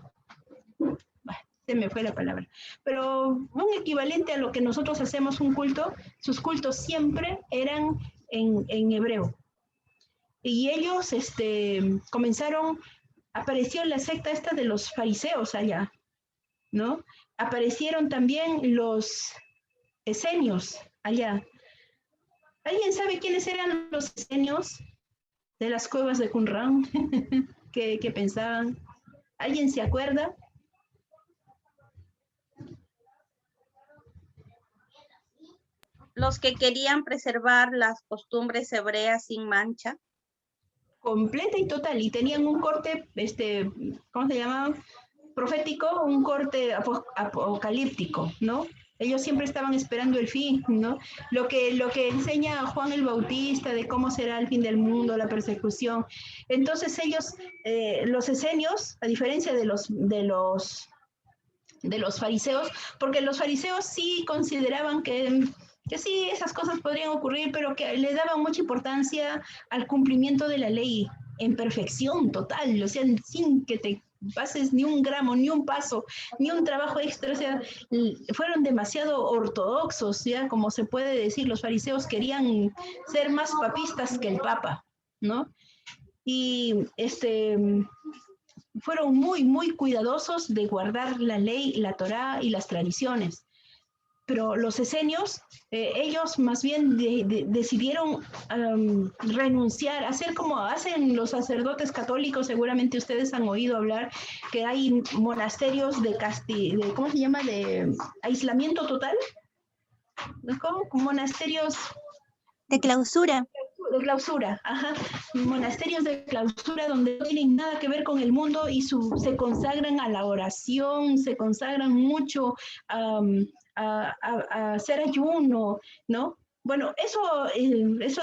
se me fue la palabra, pero un equivalente a lo que nosotros hacemos un culto, sus cultos siempre eran en hebreo. Y ellos comenzaron, apareció la secta esta de los fariseos allá, ¿no? Aparecieron también los esenios allá. ¿Alguien sabe quiénes eran los esenios de las cuevas de Qumran? ¿Qué pensaban? ¿Alguien se acuerda? Los que querían preservar las costumbres hebreas sin mancha. Completa y total, y tenían un corte, ¿cómo se llama? Profético, un corte apocalíptico, ¿no? Ellos siempre estaban esperando el fin, ¿no? Lo que enseña Juan el Bautista de cómo será el fin del mundo, la persecución. Entonces ellos, los esenios, a diferencia de los fariseos, porque los fariseos sí consideraban que sí, esas cosas podrían ocurrir, pero que le daban mucha importancia al cumplimiento de la ley en perfección total, o sea, sin que te pases ni un gramo, ni un paso, ni un trabajo extra, o sea, fueron demasiado ortodoxos, ya como se puede decir, los fariseos querían ser más papistas que el Papa, ¿no? Y fueron muy, muy cuidadosos de guardar la ley, la Torá y las tradiciones. Pero los esenios, ellos más bien decidieron renunciar, hacer como hacen los sacerdotes católicos, seguramente ustedes han oído hablar que hay monasterios de ¿cómo se llama? De aislamiento total. ¿Cómo? Monasterios De clausura. de clausura, ajá, monasterios de clausura donde no tienen nada que ver con el mundo y se consagran a la oración, se consagran mucho a hacer ayuno, ¿no? Bueno, eso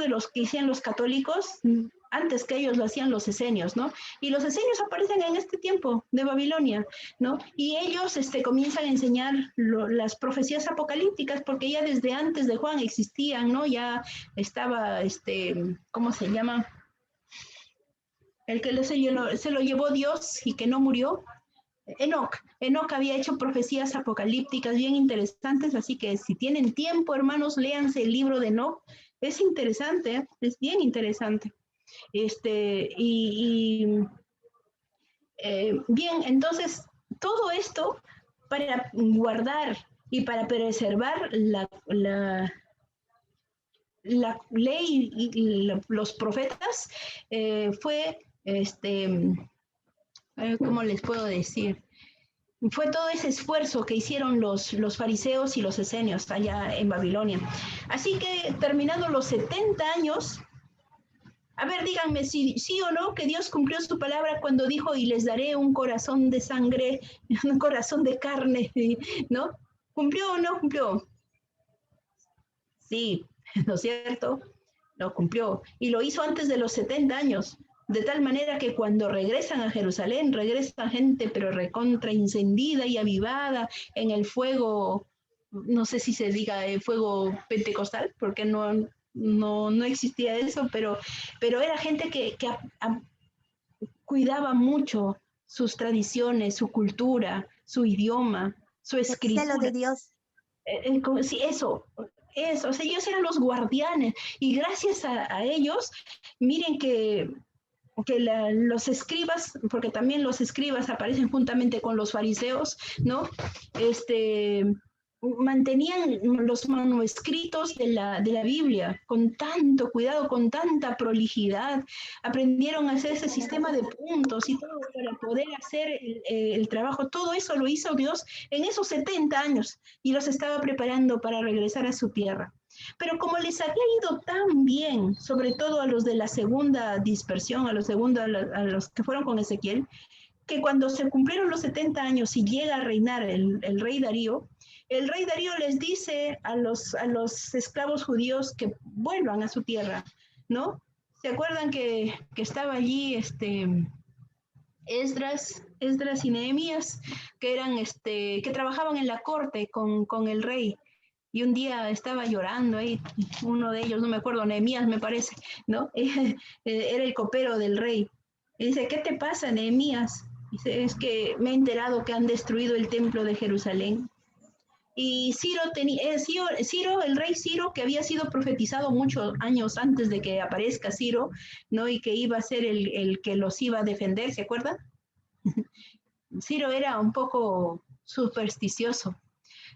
de los que hicieron los católicos, antes que ellos lo hacían los esenios, ¿no? Y los esenios aparecen en este tiempo de Babilonia, ¿no? Y ellos comienzan a enseñar las profecías apocalípticas, porque ya desde antes de Juan existían, ¿no? Ya estaba, ¿cómo se llama? El que se lo llevó Dios y que no murió. Enoc había hecho profecías apocalípticas bien interesantes, así que si tienen tiempo, hermanos, léanse el libro de Enoc. Es interesante, ¿eh? Es bien interesante. Bien, entonces, todo esto para guardar y para preservar la ley y los profetas fue, ¿cómo les puedo decir? Fue todo ese esfuerzo que hicieron los fariseos y los esenios allá en Babilonia. Así que terminados los 70 años, a ver, díganme si sí o no que Dios cumplió su palabra cuando dijo y les daré un corazón de sangre, un corazón de carne, ¿no? ¿Cumplió o no cumplió? Sí, ¿no es cierto? Lo cumplió. Y lo hizo antes de los 70 años. De tal manera que cuando regresan a Jerusalén, regresa gente pero recontra encendida y avivada en el fuego, no sé si se diga fuego pentecostal, porque no existía eso, pero era gente que cuidaba mucho sus tradiciones, su cultura, su idioma, su El celo de escritura. Dios. Sí, eso, o sea, ellos eran los guardianes y gracias a ellos, miren que los escribas, porque también los escribas aparecen juntamente con los fariseos, ¿no? Mantenían los manuscritos de la Biblia con tanto cuidado, con tanta prolijidad, aprendieron a hacer ese sistema de puntos y todo para poder hacer el trabajo. Todo eso lo hizo Dios en esos 70 años y los estaba preparando para regresar a su tierra. Pero como les había ido tan bien, sobre todo a los de la segunda dispersión, a los que fueron con Ezequiel, que cuando se cumplieron los 70 años y llega a reinar el rey Darío les dice a los esclavos judíos que vuelvan a su tierra, ¿no? ¿Se acuerdan que estaba allí Esdras y Nehemías, que eran que trabajaban en la corte con el rey? Y un día estaba llorando ahí, uno de ellos, no me acuerdo, Nehemías me parece, ¿no? Era el copero del rey. Y dice, ¿qué te pasa, Nehemías? Dice, es que me he enterado que han destruido el templo de Jerusalén. Y Ciro, el rey Ciro, que había sido profetizado muchos años antes de que aparezca Ciro, ¿no? Y que iba a ser el que los iba a defender, ¿se acuerdan? Ciro era un poco supersticioso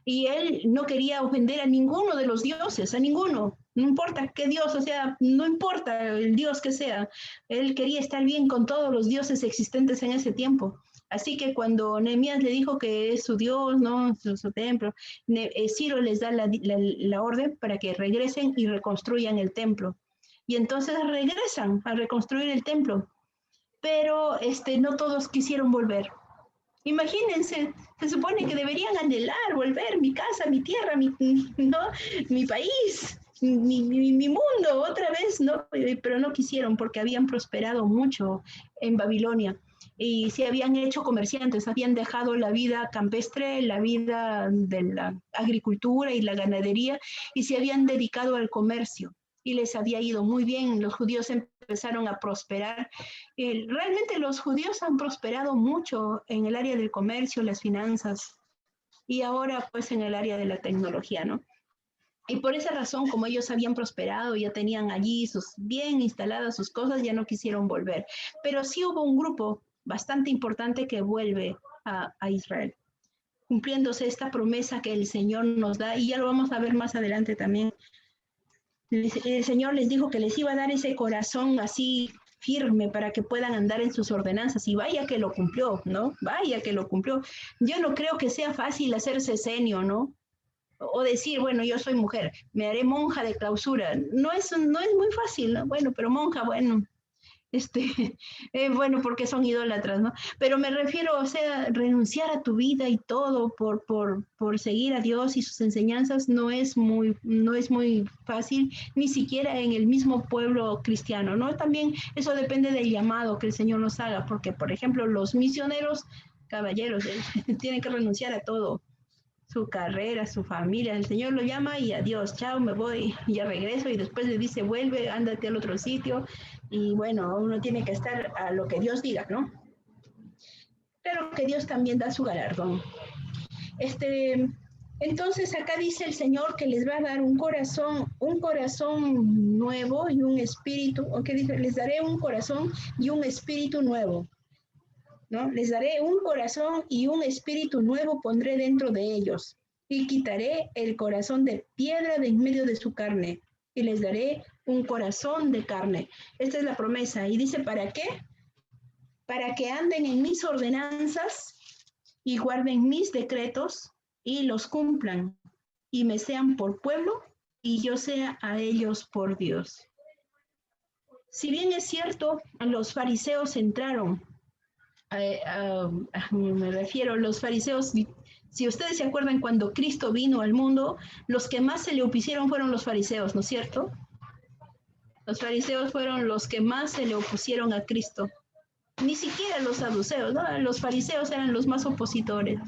y él no quería ofender a ninguno de los dioses, a ninguno, no importa qué dios, o sea, no importa el dios que sea, él quería estar bien con todos los dioses existentes en ese tiempo. Así que cuando Nehemías le dijo que es su Dios, ¿no? Su templo, Ciro les da la orden para que regresen y reconstruyan el templo. Y entonces regresan a reconstruir el templo. Pero no todos quisieron volver. Imagínense, se supone que deberían anhelar, volver, mi casa, mi tierra, ¿no? Mi país, mi mundo, otra vez, ¿no? Pero no quisieron porque habían prosperado mucho en Babilonia y se habían hecho comerciantes, habían dejado la vida campestre, la vida de la agricultura y la ganadería y se habían dedicado al comercio y les había ido muy bien, los judíos empezaron a prosperar. Realmente los judíos han prosperado mucho en el área del comercio, las finanzas y ahora pues en el área de la tecnología, ¿no? Y por esa razón, como ellos habían prosperado, ya tenían allí bien instaladas sus cosas, ya no quisieron volver. Pero sí hubo un grupo bastante importante que vuelve a Israel, cumpliéndose esta promesa que el Señor nos da, y ya lo vamos a ver más adelante también. El Señor les dijo que les iba a dar ese corazón así firme para que puedan andar en sus ordenanzas, y vaya que lo cumplió, ¿no? Vaya que lo cumplió. Yo no creo que sea fácil hacerse senio, ¿no? O decir, bueno, yo soy mujer, me haré monja de clausura. No es muy fácil, ¿no? Bueno, pero monja, bueno, bueno, porque son idólatras, ¿no? Pero me refiero, o sea, renunciar a tu vida y todo por seguir a Dios y sus enseñanzas no es muy fácil, ni siquiera en el mismo pueblo cristiano, ¿no? También eso depende del llamado que el Señor nos haga, porque, por ejemplo, los misioneros, caballeros, tienen que renunciar a todo, su carrera, su familia, el Señor lo llama y adiós, chao, me voy, ya regreso, y después le dice, vuelve, ándate al otro sitio, y bueno, uno tiene que estar a lo que Dios diga, ¿no? Pero que Dios también da su galardón. Entonces acá dice el Señor que les va a dar un corazón nuevo y un espíritu, o que dice, les daré un corazón y un espíritu nuevo, ¿no? Les daré un corazón y un espíritu nuevo pondré dentro de ellos, y quitaré el corazón de piedra de en medio de su carne, y les daré un corazón de carne. Esta es la promesa. Y dice, ¿para qué? Para que anden en mis ordenanzas y guarden mis decretos y los cumplan, y me sean por pueblo y yo sea a ellos por Dios. Si bien es cierto, los fariseos entraron, me refiero, los fariseos, si ustedes se acuerdan cuando Cristo vino al mundo, los que más se le opusieron fueron los fariseos, ¿no es cierto? Los fariseos fueron los que más se le opusieron a Cristo. Ni siquiera los saduceos, ¿no? Los fariseos eran los más opositores.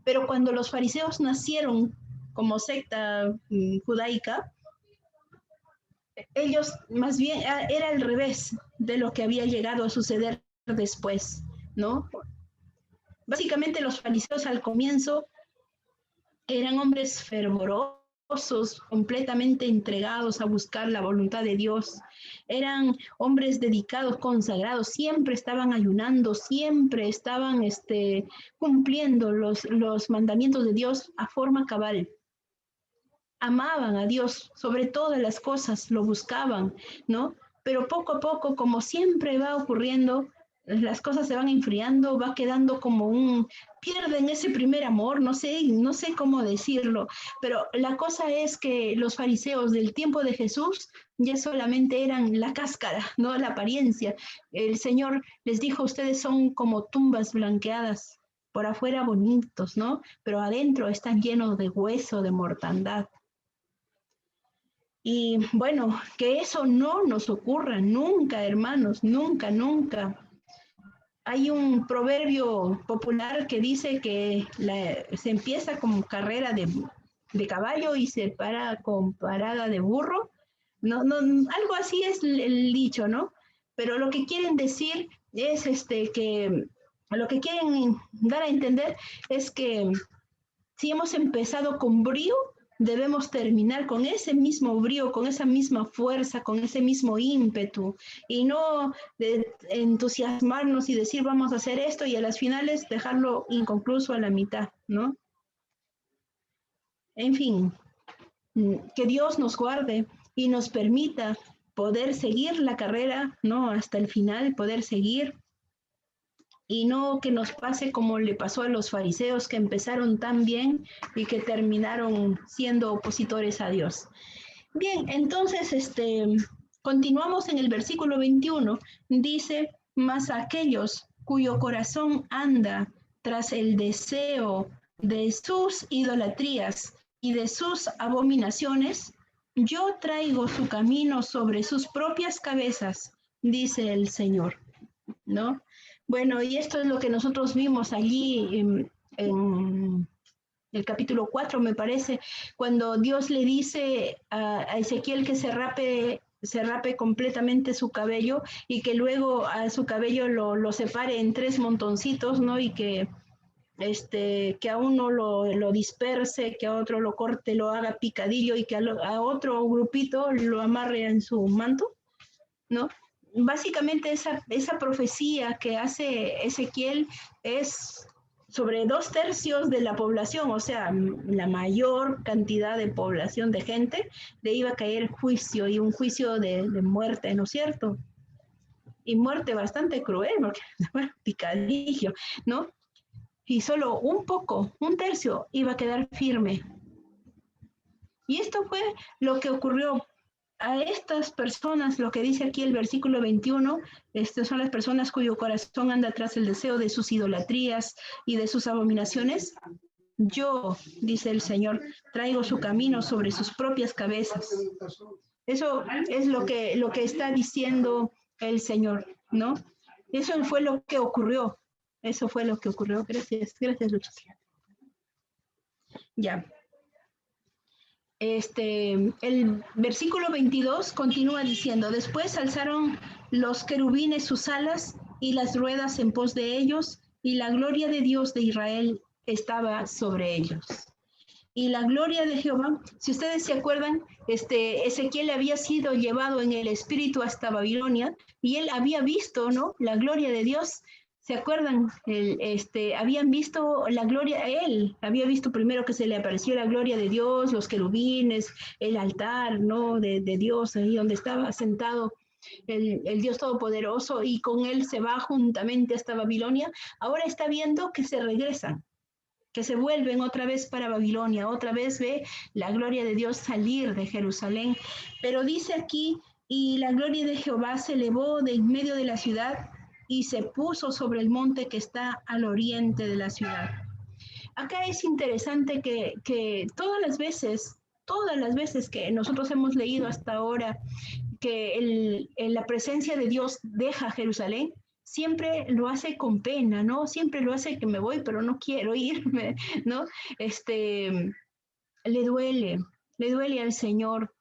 Pero cuando los fariseos nacieron como secta judaica, ellos más bien era al revés de lo que había llegado a suceder después, ¿no? Básicamente los fariseos al comienzo eran hombres fervorosos, completamente entregados a buscar la voluntad de Dios. Eran hombres dedicados, consagrados, siempre estaban ayunando, siempre estaban cumpliendo los mandamientos de Dios a forma cabal. Amaban a Dios sobre todas las cosas, lo buscaban, ¿no? Pero poco a poco, como siempre va ocurriendo, las cosas se van enfriando, va quedando como pierden ese primer amor, no sé cómo decirlo, pero la cosa es que los fariseos del tiempo de Jesús ya solamente eran la cáscara, no la apariencia. El Señor les dijo, ustedes son como tumbas blanqueadas, por afuera bonitos, ¿no? Pero adentro están llenos de hueso, de mortandad. Y bueno, que eso no nos ocurra nunca, hermanos, nunca, nunca. Hay un proverbio popular que dice que se empieza como carrera de caballo y se para con parada de burro. No, no, algo así es el dicho, ¿no? Pero lo que quieren decir es que lo que quieren dar a entender es que si hemos empezado con brío, debemos terminar con ese mismo brío, con esa misma fuerza, con ese mismo ímpetu, y no de entusiasmarnos y decir vamos a hacer esto y a las finales dejarlo inconcluso a la mitad, ¿no? En fin, que Dios nos guarde y nos permita poder seguir la carrera, ¿no? Hasta el final, poder seguir, y no que nos pase como le pasó a los fariseos, que empezaron tan bien y que terminaron siendo opositores a Dios. Bien, entonces continuamos en el versículo 21. Dice, mas aquellos cuyo corazón anda tras el deseo de sus idolatrías y de sus abominaciones, yo traigo su camino sobre sus propias cabezas, dice el Señor, ¿no? Bueno, y esto es lo que nosotros vimos allí en el capítulo 4, me parece, cuando Dios le dice a Ezequiel que se rape completamente su cabello y que luego a su cabello lo separe en 3 montoncitos, ¿no? Y que a uno lo disperse, que a otro lo corte, lo haga picadillo y que a otro grupito lo amarre en su manto, ¿no? Básicamente esa profecía que hace Ezequiel es sobre 2/3 de la población, o sea, la mayor cantidad de población de gente, le iba a caer juicio, y un juicio de muerte, ¿no es cierto? Y muerte bastante cruel, porque bueno, picadillo, ¿no? Y solo un 1/3 iba a quedar firme. Y esto fue lo que ocurrió a estas personas. Lo que dice aquí el versículo 21, son las personas cuyo corazón anda tras el deseo de sus idolatrías y de sus abominaciones. Yo, dice el Señor, traigo su camino sobre sus propias cabezas. Eso es lo que está diciendo el Señor, ¿no? Eso fue lo que ocurrió. Eso fue lo que ocurrió. Gracias, Lucho. Ya. El versículo 22 continúa diciendo, después alzaron los querubines sus alas y las ruedas en pos de ellos, y la gloria de Dios de Israel estaba sobre ellos. Y la gloria de Jehová, si ustedes se acuerdan, Ezequiel había sido llevado en el espíritu hasta Babilonia, y él había visto, ¿no?, la gloria de Dios. ¿Se acuerdan? Habían visto la gloria, él había visto primero que se le apareció la gloria de Dios, los querubines, el altar, ¿no?, de Dios, ahí donde estaba sentado el Dios Todopoderoso, y con él se va juntamente hasta Babilonia. Ahora está viendo que se regresan, que se vuelven otra vez para Babilonia, otra vez ve la gloria de Dios salir de Jerusalén. Pero dice aquí, y la gloria de Jehová se elevó de en medio de la ciudad y se puso sobre el monte que está al oriente de la ciudad. Acá es interesante que todas las veces que nosotros hemos leído hasta ahora que la presencia de Dios deja Jerusalén, siempre lo hace con pena, ¿no? Siempre lo hace que me voy, pero no quiero irme, ¿no? Le duele al Señor.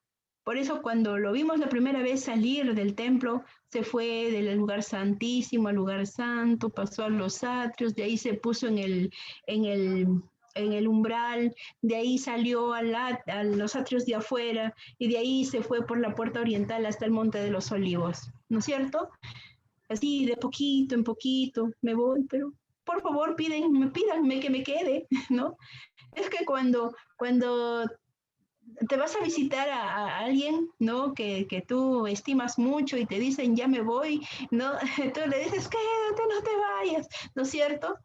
Por eso cuando lo vimos la primera vez salir del templo, se fue del lugar santísimo al lugar santo, pasó a los atrios, de ahí se puso en el umbral, de ahí salió a los atrios de afuera, y de ahí se fue por la puerta oriental hasta el Monte de los Olivos, ¿no es cierto? Así de poquito en poquito me voy, pero por favor pídanme que me quede, ¿no? Es que cuando te vas a visitar a alguien, ¿no?, que tú estimas mucho y te dicen ya me voy, ¿no? Tú le dices quédate, no te vayas, ¿no es cierto?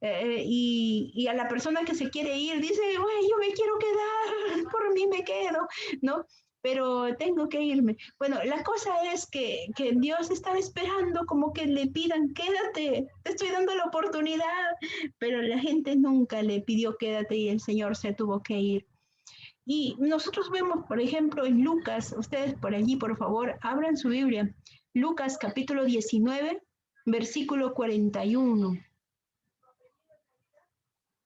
Y a la persona que se quiere ir dice, güey, yo me quiero quedar, por mí me quedo, ¿no? Pero tengo que irme. Bueno, la cosa es que Dios estaba esperando como que le pidan, quédate, te estoy dando la oportunidad, pero la gente nunca le pidió quédate y el Señor se tuvo que ir. Y nosotros vemos, por ejemplo, en Lucas, ustedes por allí, por favor, abran su Biblia, Lucas capítulo 19, versículo 41.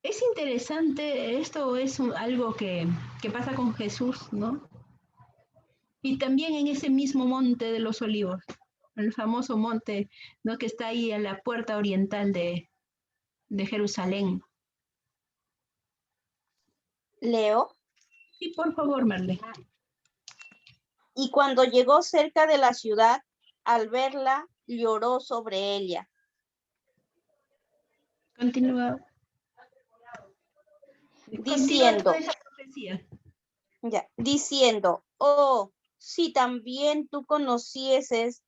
Es interesante, esto es algo que pasa con Jesús, ¿no? Y también en ese mismo monte de los olivos, el famoso monte, ¿no? Que está ahí a la puerta oriental de Jerusalén. Leo. Sí, por favor, Marlene. Y cuando llegó cerca de la ciudad, al verla, lloró sobre ella. Continúa. Diciendo, Esa profecía. ya, diciendo, oh, si también tú conocieses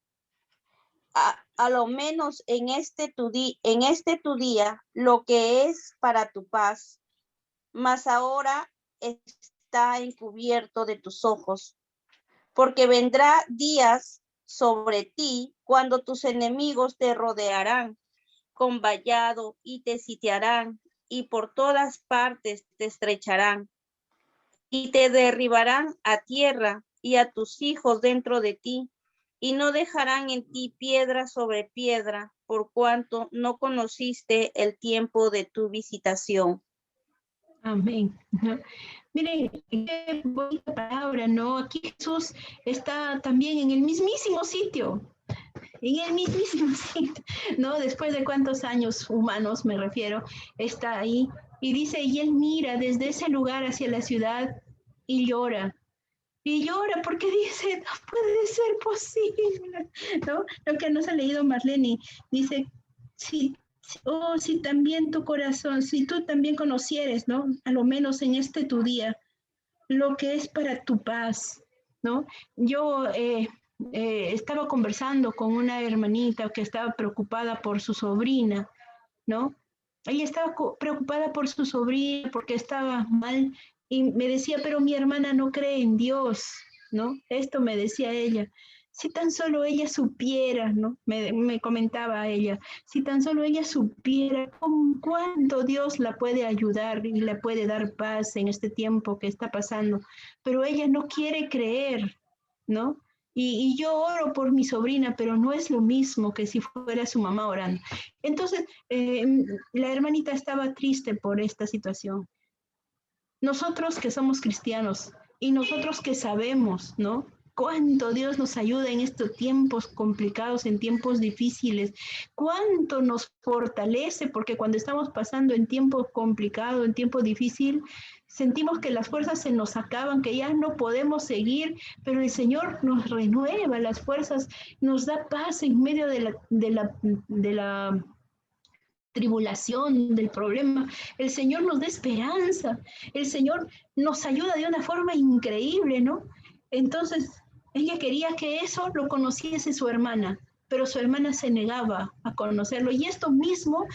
a lo menos en este tu día lo que es para tu paz, mas ahora está encubierto de tus ojos, porque vendrá días sobre ti cuando tus enemigos te rodearán con vallado y te sitiarán y por todas partes te estrecharán y te derribarán a tierra y a tus hijos dentro de ti y no dejarán en ti piedra sobre piedra por cuanto no conociste el tiempo de tu visitación. Amén. Miren, qué bonita palabra, ¿no? Aquí Jesús está también en el mismísimo sitio, ¿no? Después de cuántos años humanos, me refiero, está ahí y dice, y él mira desde ese lugar hacia la ciudad y llora. Y llora porque dice, no puede ser posible, ¿no? Lo que nos ha leído Marlene, dice, sí, oh, si también tu corazón, si tú también conocieres, ¿no? A lo menos en este tu día, lo que es para tu paz, ¿no? Yo estaba conversando con una hermanita que estaba preocupada por su sobrina, ¿no? Ella estaba preocupada por su sobrina porque estaba mal y me decía, pero mi hermana no cree en Dios, ¿no? Esto me decía ella. Si tan solo ella supiera, ¿no? Me comentaba ella, si tan solo ella supiera con cuánto Dios la puede ayudar y le puede dar paz en este tiempo que está pasando, pero ella no quiere creer, ¿no? Y yo oro por mi sobrina, pero no es lo mismo que si fuera su mamá orando. Entonces, la hermanita estaba triste por esta situación. Nosotros que somos cristianos y nosotros que sabemos, ¿no? Cuánto Dios nos ayuda en estos tiempos complicados, en tiempos difíciles, cuánto nos fortalece, porque cuando estamos pasando en tiempo complicado, en tiempo difícil, sentimos que las fuerzas se nos acaban, que ya no podemos seguir, pero el Señor nos renueva las fuerzas, nos da paz en medio de la tribulación, del problema. El Señor nos da esperanza. El Señor nos ayuda de una forma increíble, ¿no? Entonces, ella quería que eso lo conociese su hermana, pero su hermana se negaba a conocerlo. Y esto mismo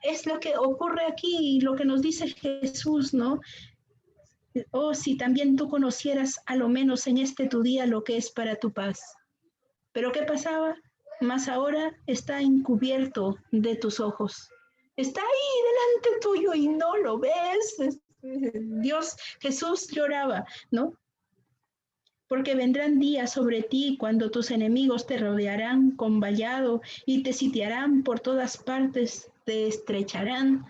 es lo que ocurre aquí y lo que nos dice Jesús, ¿no? Oh, si también tú conocieras a lo menos en este tu día lo que es para tu paz. Pero ¿qué pasaba? Más ahora está encubierto de tus ojos. Está ahí delante tuyo y no lo ves. Dios, Jesús lloraba, ¿no? Porque vendrán días sobre ti cuando tus enemigos te rodearán con vallado y te sitiarán por todas partes, te estrecharán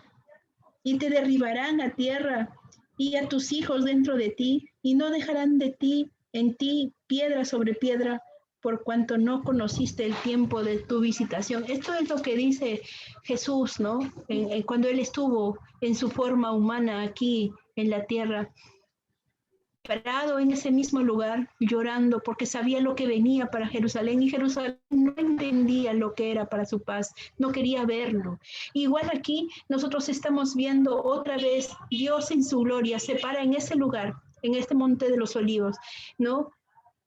y te derribarán a tierra y a tus hijos dentro de ti y no dejarán de ti en ti piedra sobre piedra por cuanto no conociste el tiempo de tu visitación. Esto es lo que dice Jesús, ¿no? Cuando Él estuvo en su forma humana aquí en la tierra, parado en ese mismo lugar, llorando porque sabía lo que venía para Jerusalén y Jerusalén no entendía lo que era para su paz, no quería verlo. Igual aquí nosotros estamos viendo otra vez Dios en su gloria, se para en ese lugar, en este monte de los olivos, ¿no?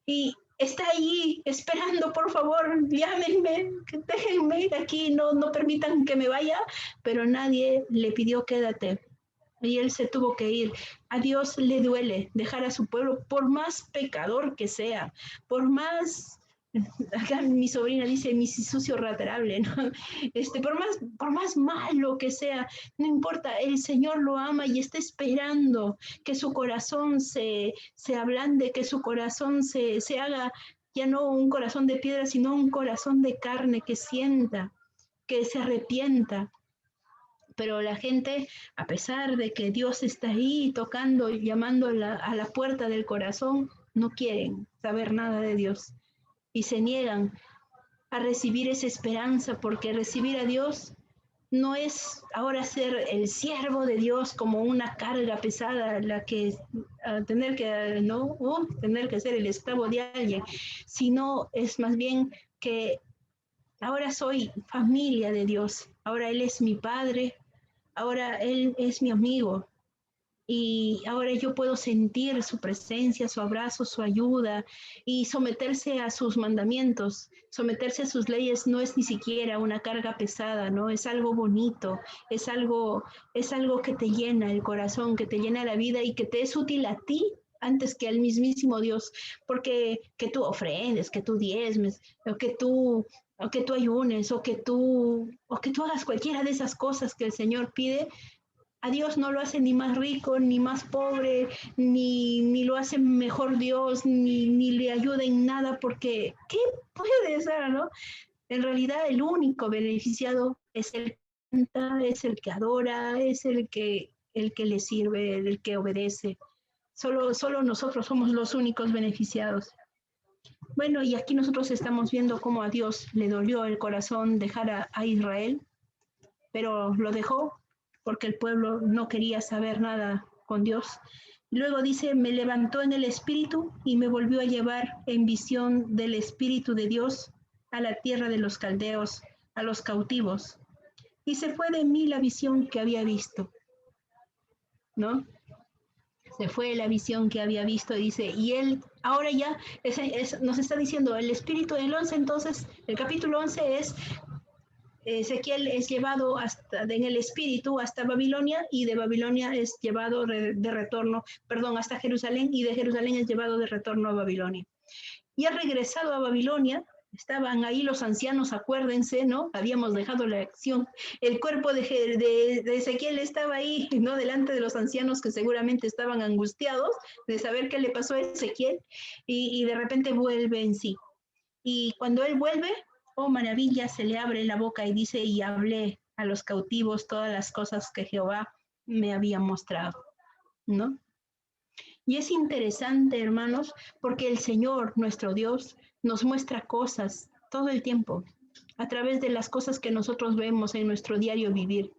Y está allí esperando, por favor, llámenme, déjenme aquí, no permitan que me vaya, pero nadie le pidió quédate. Y él se tuvo que ir. A Dios le duele dejar a su pueblo, por más pecador que sea, por más, acá mi sobrina dice, mi sucio raterable, ¿no? Por más malo que sea, no importa, el Señor lo ama y está esperando que su corazón se ablande, que su corazón se haga ya no un corazón de piedra, sino un corazón de carne que sienta, que se arrepienta. Pero la gente, a pesar de que Dios está ahí tocando y llamando a la puerta del corazón, no quieren saber nada de Dios y se niegan a recibir esa esperanza, porque recibir a Dios no es ahora ser el siervo de Dios como una carga pesada, la que tener que no tener que ser el esclavo de alguien, sino es más bien que ahora soy familia de Dios, ahora Él es mi Padre, ahora Él es mi amigo y ahora yo puedo sentir su presencia, su abrazo, su ayuda y someterse a sus mandamientos, someterse a sus leyes no es ni siquiera una carga pesada, ¿no? Es algo bonito, es algo que te llena el corazón, que te llena la vida y que te es útil a ti antes que al mismísimo Dios, porque que tú ofrendes, que tú diezmes, o que tú ayunes, o que tú hagas cualquiera de esas cosas que el Señor pide, a Dios no lo hace ni más rico, ni más pobre, ni lo hace mejor Dios, ni le ayuda en nada, porque ¿qué puede ser, no? En realidad el único beneficiado es el que canta, es el que adora, es el que le sirve, el que obedece. Solo nosotros somos los únicos beneficiados. Bueno, y aquí nosotros estamos viendo cómo a Dios le dolió el corazón dejar a Israel, pero lo dejó porque el pueblo no quería saber nada con Dios. Luego dice, me levantó en el espíritu y me volvió a llevar en visión del espíritu de Dios a la tierra de los caldeos, a los cautivos. Y se fue de mí la visión que había visto, ¿no? Se fue la visión que había visto, dice, y él ahora ya nos está diciendo el espíritu del 11, entonces el capítulo 11 es Ezequiel es llevado en el espíritu hasta Babilonia y de Babilonia es llevado de retorno, perdón, hasta Jerusalén y de Jerusalén es llevado de retorno a Babilonia. Y ha regresado a Babilonia, estaban ahí los ancianos, acuérdense, ¿no? Habíamos dejado la acción. El cuerpo de Ezequiel estaba ahí, ¿no? Delante de los ancianos que seguramente estaban angustiados de saber qué le pasó a Ezequiel y de repente vuelve en sí. Y cuando él vuelve, oh maravilla, se le abre la boca y dice, y hablé a los cautivos todas las cosas que Jehová me había mostrado, ¿no? Y es interesante, hermanos, porque el Señor, nuestro Dios, nos muestra cosas todo el tiempo, a través de las cosas que nosotros vemos en nuestro diario vivir.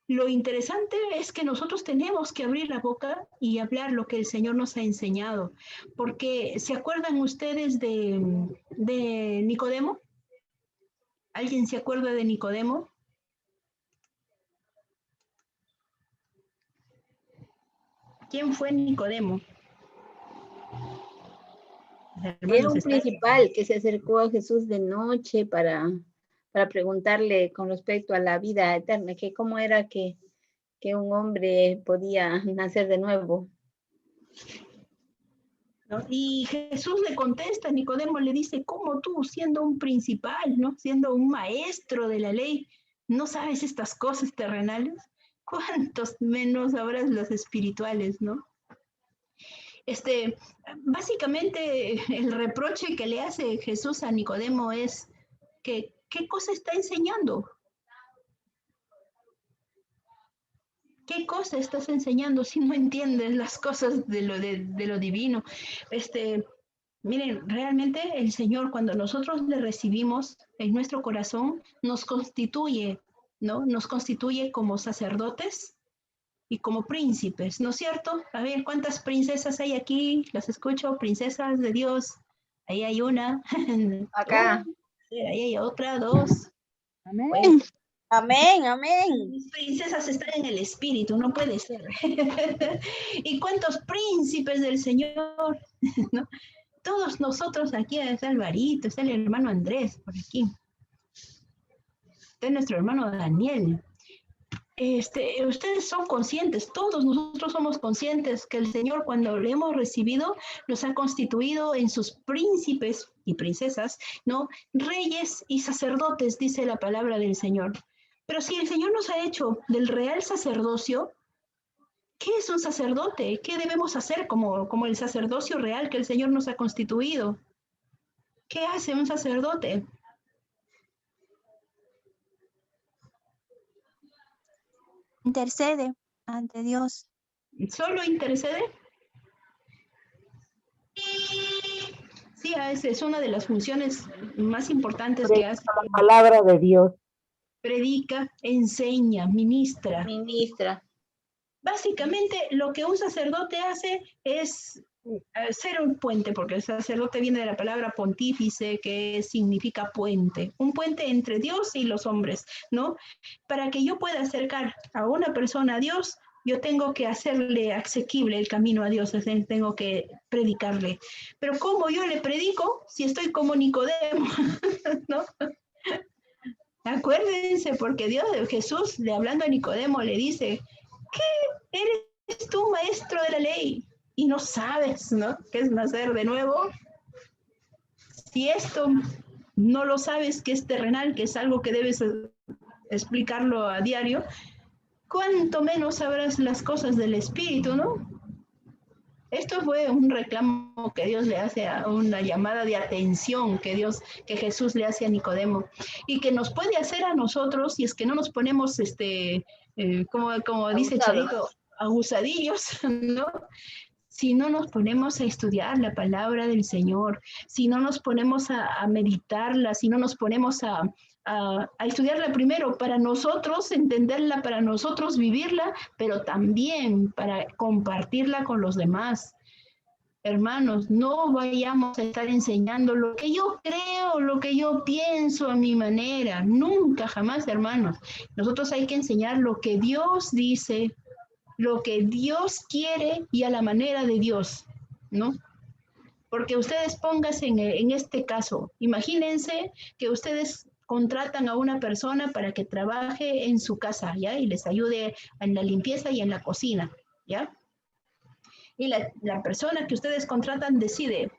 Lo interesante es que nosotros tenemos que abrir la boca y hablar lo que el Señor nos ha enseñado, porque ¿se acuerdan ustedes de Nicodemo? ¿Alguien se acuerda de Nicodemo? ¿Quién fue Nicodemo? Era un principal que se acercó a Jesús de noche para preguntarle con respecto a la vida eterna, que cómo era que un hombre podía nacer de nuevo. ¿No? Y Jesús le contesta, Nicodemo le dice, ¿cómo tú, siendo un principal, ¿no? Siendo un maestro de la ley, no sabes estas cosas terrenales? ¿Cuántos menos sabrás las espirituales, no? Básicamente el reproche que le hace Jesús a Nicodemo es que, ¿qué cosa está enseñando? ¿Qué cosa estás enseñando si no entiendes las cosas de lo divino? Miren, realmente el Señor, cuando nosotros le recibimos en nuestro corazón, nos constituye, ¿no? Nos constituye como sacerdotes y como príncipes, ¿no es cierto? A ver, ¿cuántas princesas hay aquí? Las escucho, princesas de Dios. Ahí hay una. Acá. Ahí hay otra, dos. Amén. Bueno, amén, amén. mis princesas están en el espíritu, no puede ser. ¿Y cuántos príncipes del Señor? ¿No? Todos nosotros aquí, está Alvarito, está el hermano Andrés por aquí. Está nuestro hermano Daniel. Ustedes son conscientes, todos nosotros somos conscientes que el Señor cuando le hemos recibido nos ha constituido en sus príncipes y princesas, ¿no? Reyes y sacerdotes, dice la palabra del Señor. Pero si el Señor nos ha hecho del real sacerdocio, ¿qué es un sacerdote? ¿Qué debemos hacer como el sacerdocio real que el Señor nos ha constituido? ¿Qué hace un sacerdote? Intercede ante Dios. ¿Solo intercede? Sí, es una de las funciones más importantes que hace. La palabra de Dios. Predica, enseña, ministra. Ministra. Básicamente lo que un sacerdote hace es ser un puente, porque el sacerdote viene de la palabra pontífice, que significa puente, un puente entre Dios y los hombres, ¿no? Para que yo pueda acercar a una persona a Dios, yo tengo que hacerle asequible el camino a Dios, tengo que predicarle. Pero ¿cómo yo le predico si estoy como Nicodemo? ¿No? Acuérdense, porque Jesús, le hablando a Nicodemo, le dice, ¿qué eres tú, maestro de la ley? Y no sabes, ¿no?, qué es nacer de nuevo. Si esto no lo sabes, que es terrenal, que es algo que debes explicarlo a diario, cuánto menos sabrás las cosas del Espíritu, ¿no? Esto fue un reclamo que Dios le hace, a una llamada de atención que Jesús le hace a Nicodemo, y que nos puede hacer a nosotros si es que no nos ponemos, como dice Charito, abusadillos, ¿no? Si no nos ponemos a estudiar la palabra del Señor, si no nos ponemos a meditarla, si no nos ponemos a estudiarla primero para nosotros entenderla, para nosotros vivirla, pero también para compartirla con los demás. Hermanos, no vayamos a estar enseñando lo que yo creo, lo que yo pienso a mi manera. Nunca, jamás, hermanos. Nosotros hay que enseñar lo que Dios dice, lo que Dios quiere y a la manera de Dios, ¿no? Porque ustedes pónganse en este caso, imagínense que ustedes contratan a una persona para que trabaje en su casa, ¿ya? Y les ayude en la limpieza y en la cocina, ¿ya? Y la persona que ustedes contratan decide,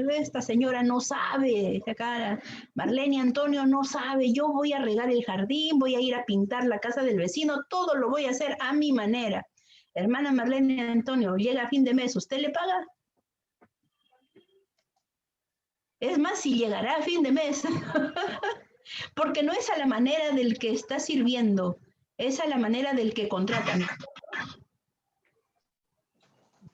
esta señora no sabe, acá Marlene Antonio no sabe, yo voy a regar el jardín, voy a ir a pintar la casa del vecino, todo lo voy a hacer a mi manera. Hermana Marlene Antonio, llega a fin de mes, ¿usted le paga? Es más, si llegará a fin de mes, porque no es a la manera del que está sirviendo, es a la manera del que contratan.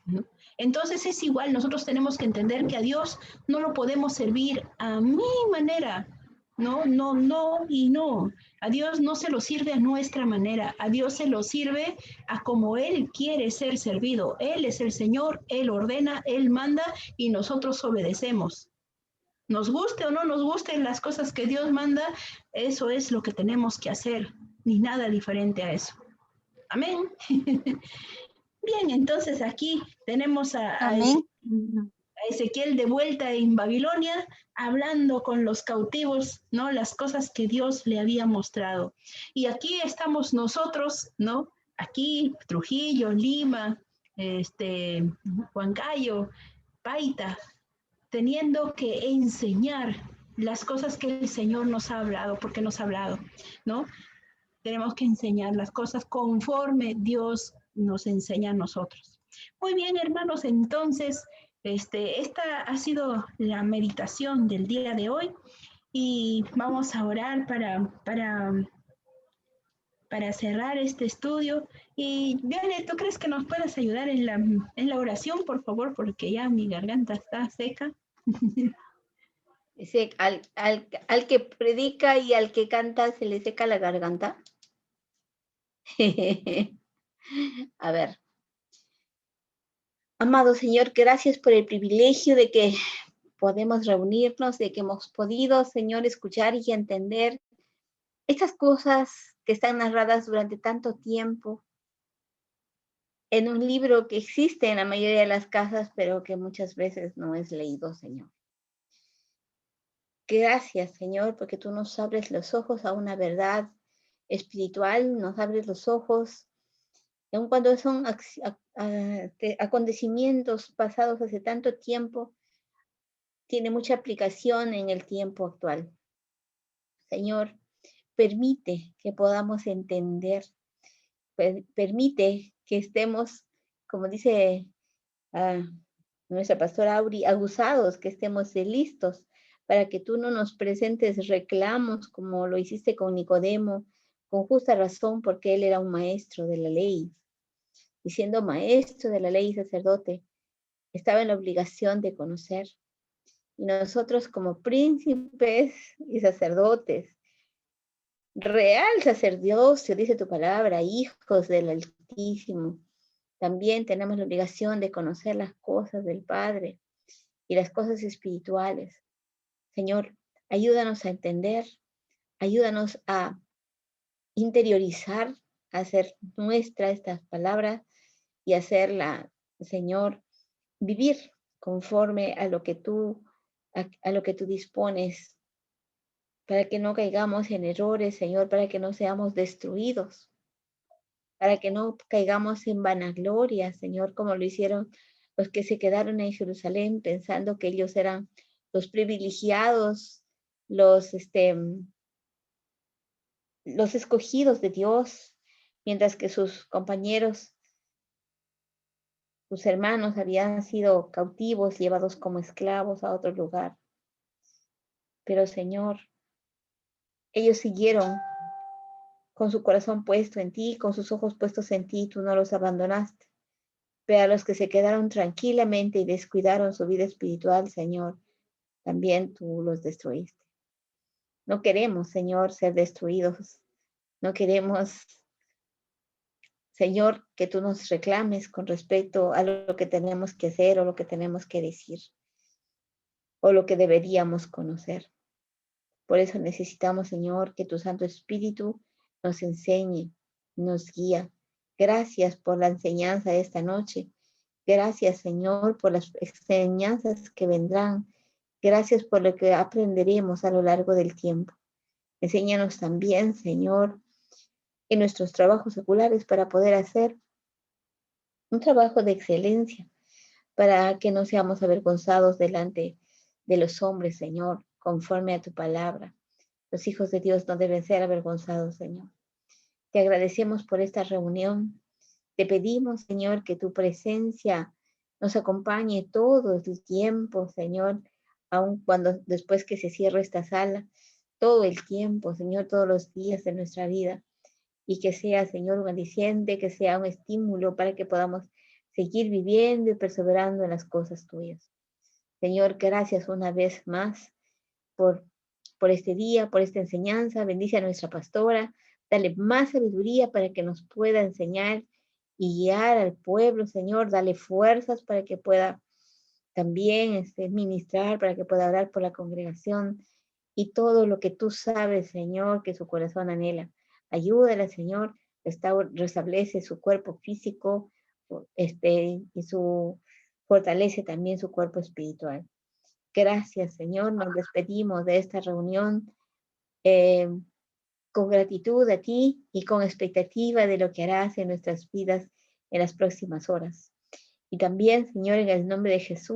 ¿No? Entonces es igual, nosotros tenemos que entender que a Dios no lo podemos servir a mi manera, no, no, no y no. A Dios no se lo sirve a nuestra manera, a Dios se lo sirve a como Él quiere ser servido. Él es el Señor, Él ordena, Él manda y nosotros obedecemos. Nos guste o no nos gusten las cosas que Dios manda, eso es lo que tenemos que hacer, ni nada diferente a eso. Amén. Bien, entonces aquí tenemos a Ezequiel de vuelta en Babilonia, hablando con los cautivos, ¿no? Las cosas que Dios le había mostrado. Y aquí estamos nosotros, ¿no? Aquí, Trujillo, Lima, Huancayo, Paita, teniendo que enseñar las cosas que el Señor nos ha hablado, porque nos ha hablado, ¿no? Tenemos que enseñar las cosas conforme Dios nos enseña a nosotros. Muy bien, hermanos, entonces, esta ha sido la meditación del día de hoy y vamos a orar para cerrar este estudio. Y Diane, ¿tú crees que nos puedes ayudar en la oración, por favor? Porque ya mi garganta está seca. Dice, al que predica y al que canta se le seca la garganta. A ver. Amado Señor, gracias por el privilegio de que podemos reunirnos, de que hemos podido, Señor, escuchar y entender estas cosas que están narradas durante tanto tiempo en un libro que existe en la mayoría de las casas, pero que muchas veces no es leído, Señor. Gracias, Señor, porque tú nos abres los ojos a una verdad espiritual, nos abres los ojos, aun cuando son acontecimientos pasados hace tanto tiempo, tiene mucha aplicación en el tiempo actual. Señor, permite que podamos entender, permite que estemos, como dice nuestra pastora Auri, aguzados, que estemos listos para que tú no nos presentes reclamos como lo hiciste con Nicodemo, con justa razón, porque él era un maestro de la ley. Y siendo maestro de la ley y sacerdote, estaba en la obligación de conocer. Y nosotros como príncipes y sacerdotes, real sacerdocio, dice tu palabra, hijos del Altísimo, también tenemos la obligación de conocer las cosas del Padre y las cosas espirituales. Señor, ayúdanos a entender, ayúdanos a interiorizar, a hacer nuestra estas palabras y hacerla, Señor, vivir conforme a lo que tú dispones, para que no caigamos en errores, Señor, para que no seamos destruidos, para que no caigamos en vanagloria, Señor, como lo hicieron los que se quedaron en Jerusalén pensando que ellos eran los privilegiados, los escogidos de Dios, mientras que sus compañeros, sus hermanos habían sido cautivos, llevados como esclavos a otro lugar. Pero Señor, ellos siguieron con su corazón puesto en ti, con sus ojos puestos en ti, tú no los abandonaste. Pero a los que se quedaron tranquilamente y descuidaron su vida espiritual, Señor, también tú los destruiste. No queremos, Señor, ser destruidos. No queremos, Señor, que tú nos reclames con respecto a lo que tenemos que hacer o lo que tenemos que decir o lo que deberíamos conocer. Por eso necesitamos, Señor, que tu Santo Espíritu nos enseñe, nos guía. Gracias por la enseñanza de esta noche. Gracias, Señor, por las enseñanzas que vendrán. Gracias por lo que aprenderemos a lo largo del tiempo. Enséñanos también, Señor, en nuestros trabajos seculares para poder hacer un trabajo de excelencia, para que no seamos avergonzados delante de los hombres, Señor, conforme a tu palabra. Los hijos de Dios no deben ser avergonzados, Señor. Te agradecemos por esta reunión. Te pedimos, Señor, que tu presencia nos acompañe todo el tiempo, Señor, aun cuando después que se cierre esta sala, todo el tiempo, Señor, todos los días de nuestra vida. Y que sea, Señor, un aliciente, que sea un estímulo para que podamos seguir viviendo y perseverando en las cosas tuyas. Señor, gracias una vez más por este día, por esta enseñanza. Bendice a nuestra pastora. Dale más sabiduría para que nos pueda enseñar y guiar al pueblo, Señor. Dale fuerzas para que pueda también ministrar, para que pueda orar por la congregación y todo lo que tú sabes, Señor, que su corazón anhela. Ayúdala, Señor, restablece su cuerpo físico y fortalece también su cuerpo espiritual. Gracias, Señor, nos despedimos de esta reunión con gratitud a ti y con expectativa de lo que harás en nuestras vidas en las próximas horas. Y también, Señor, en el nombre de Jesús,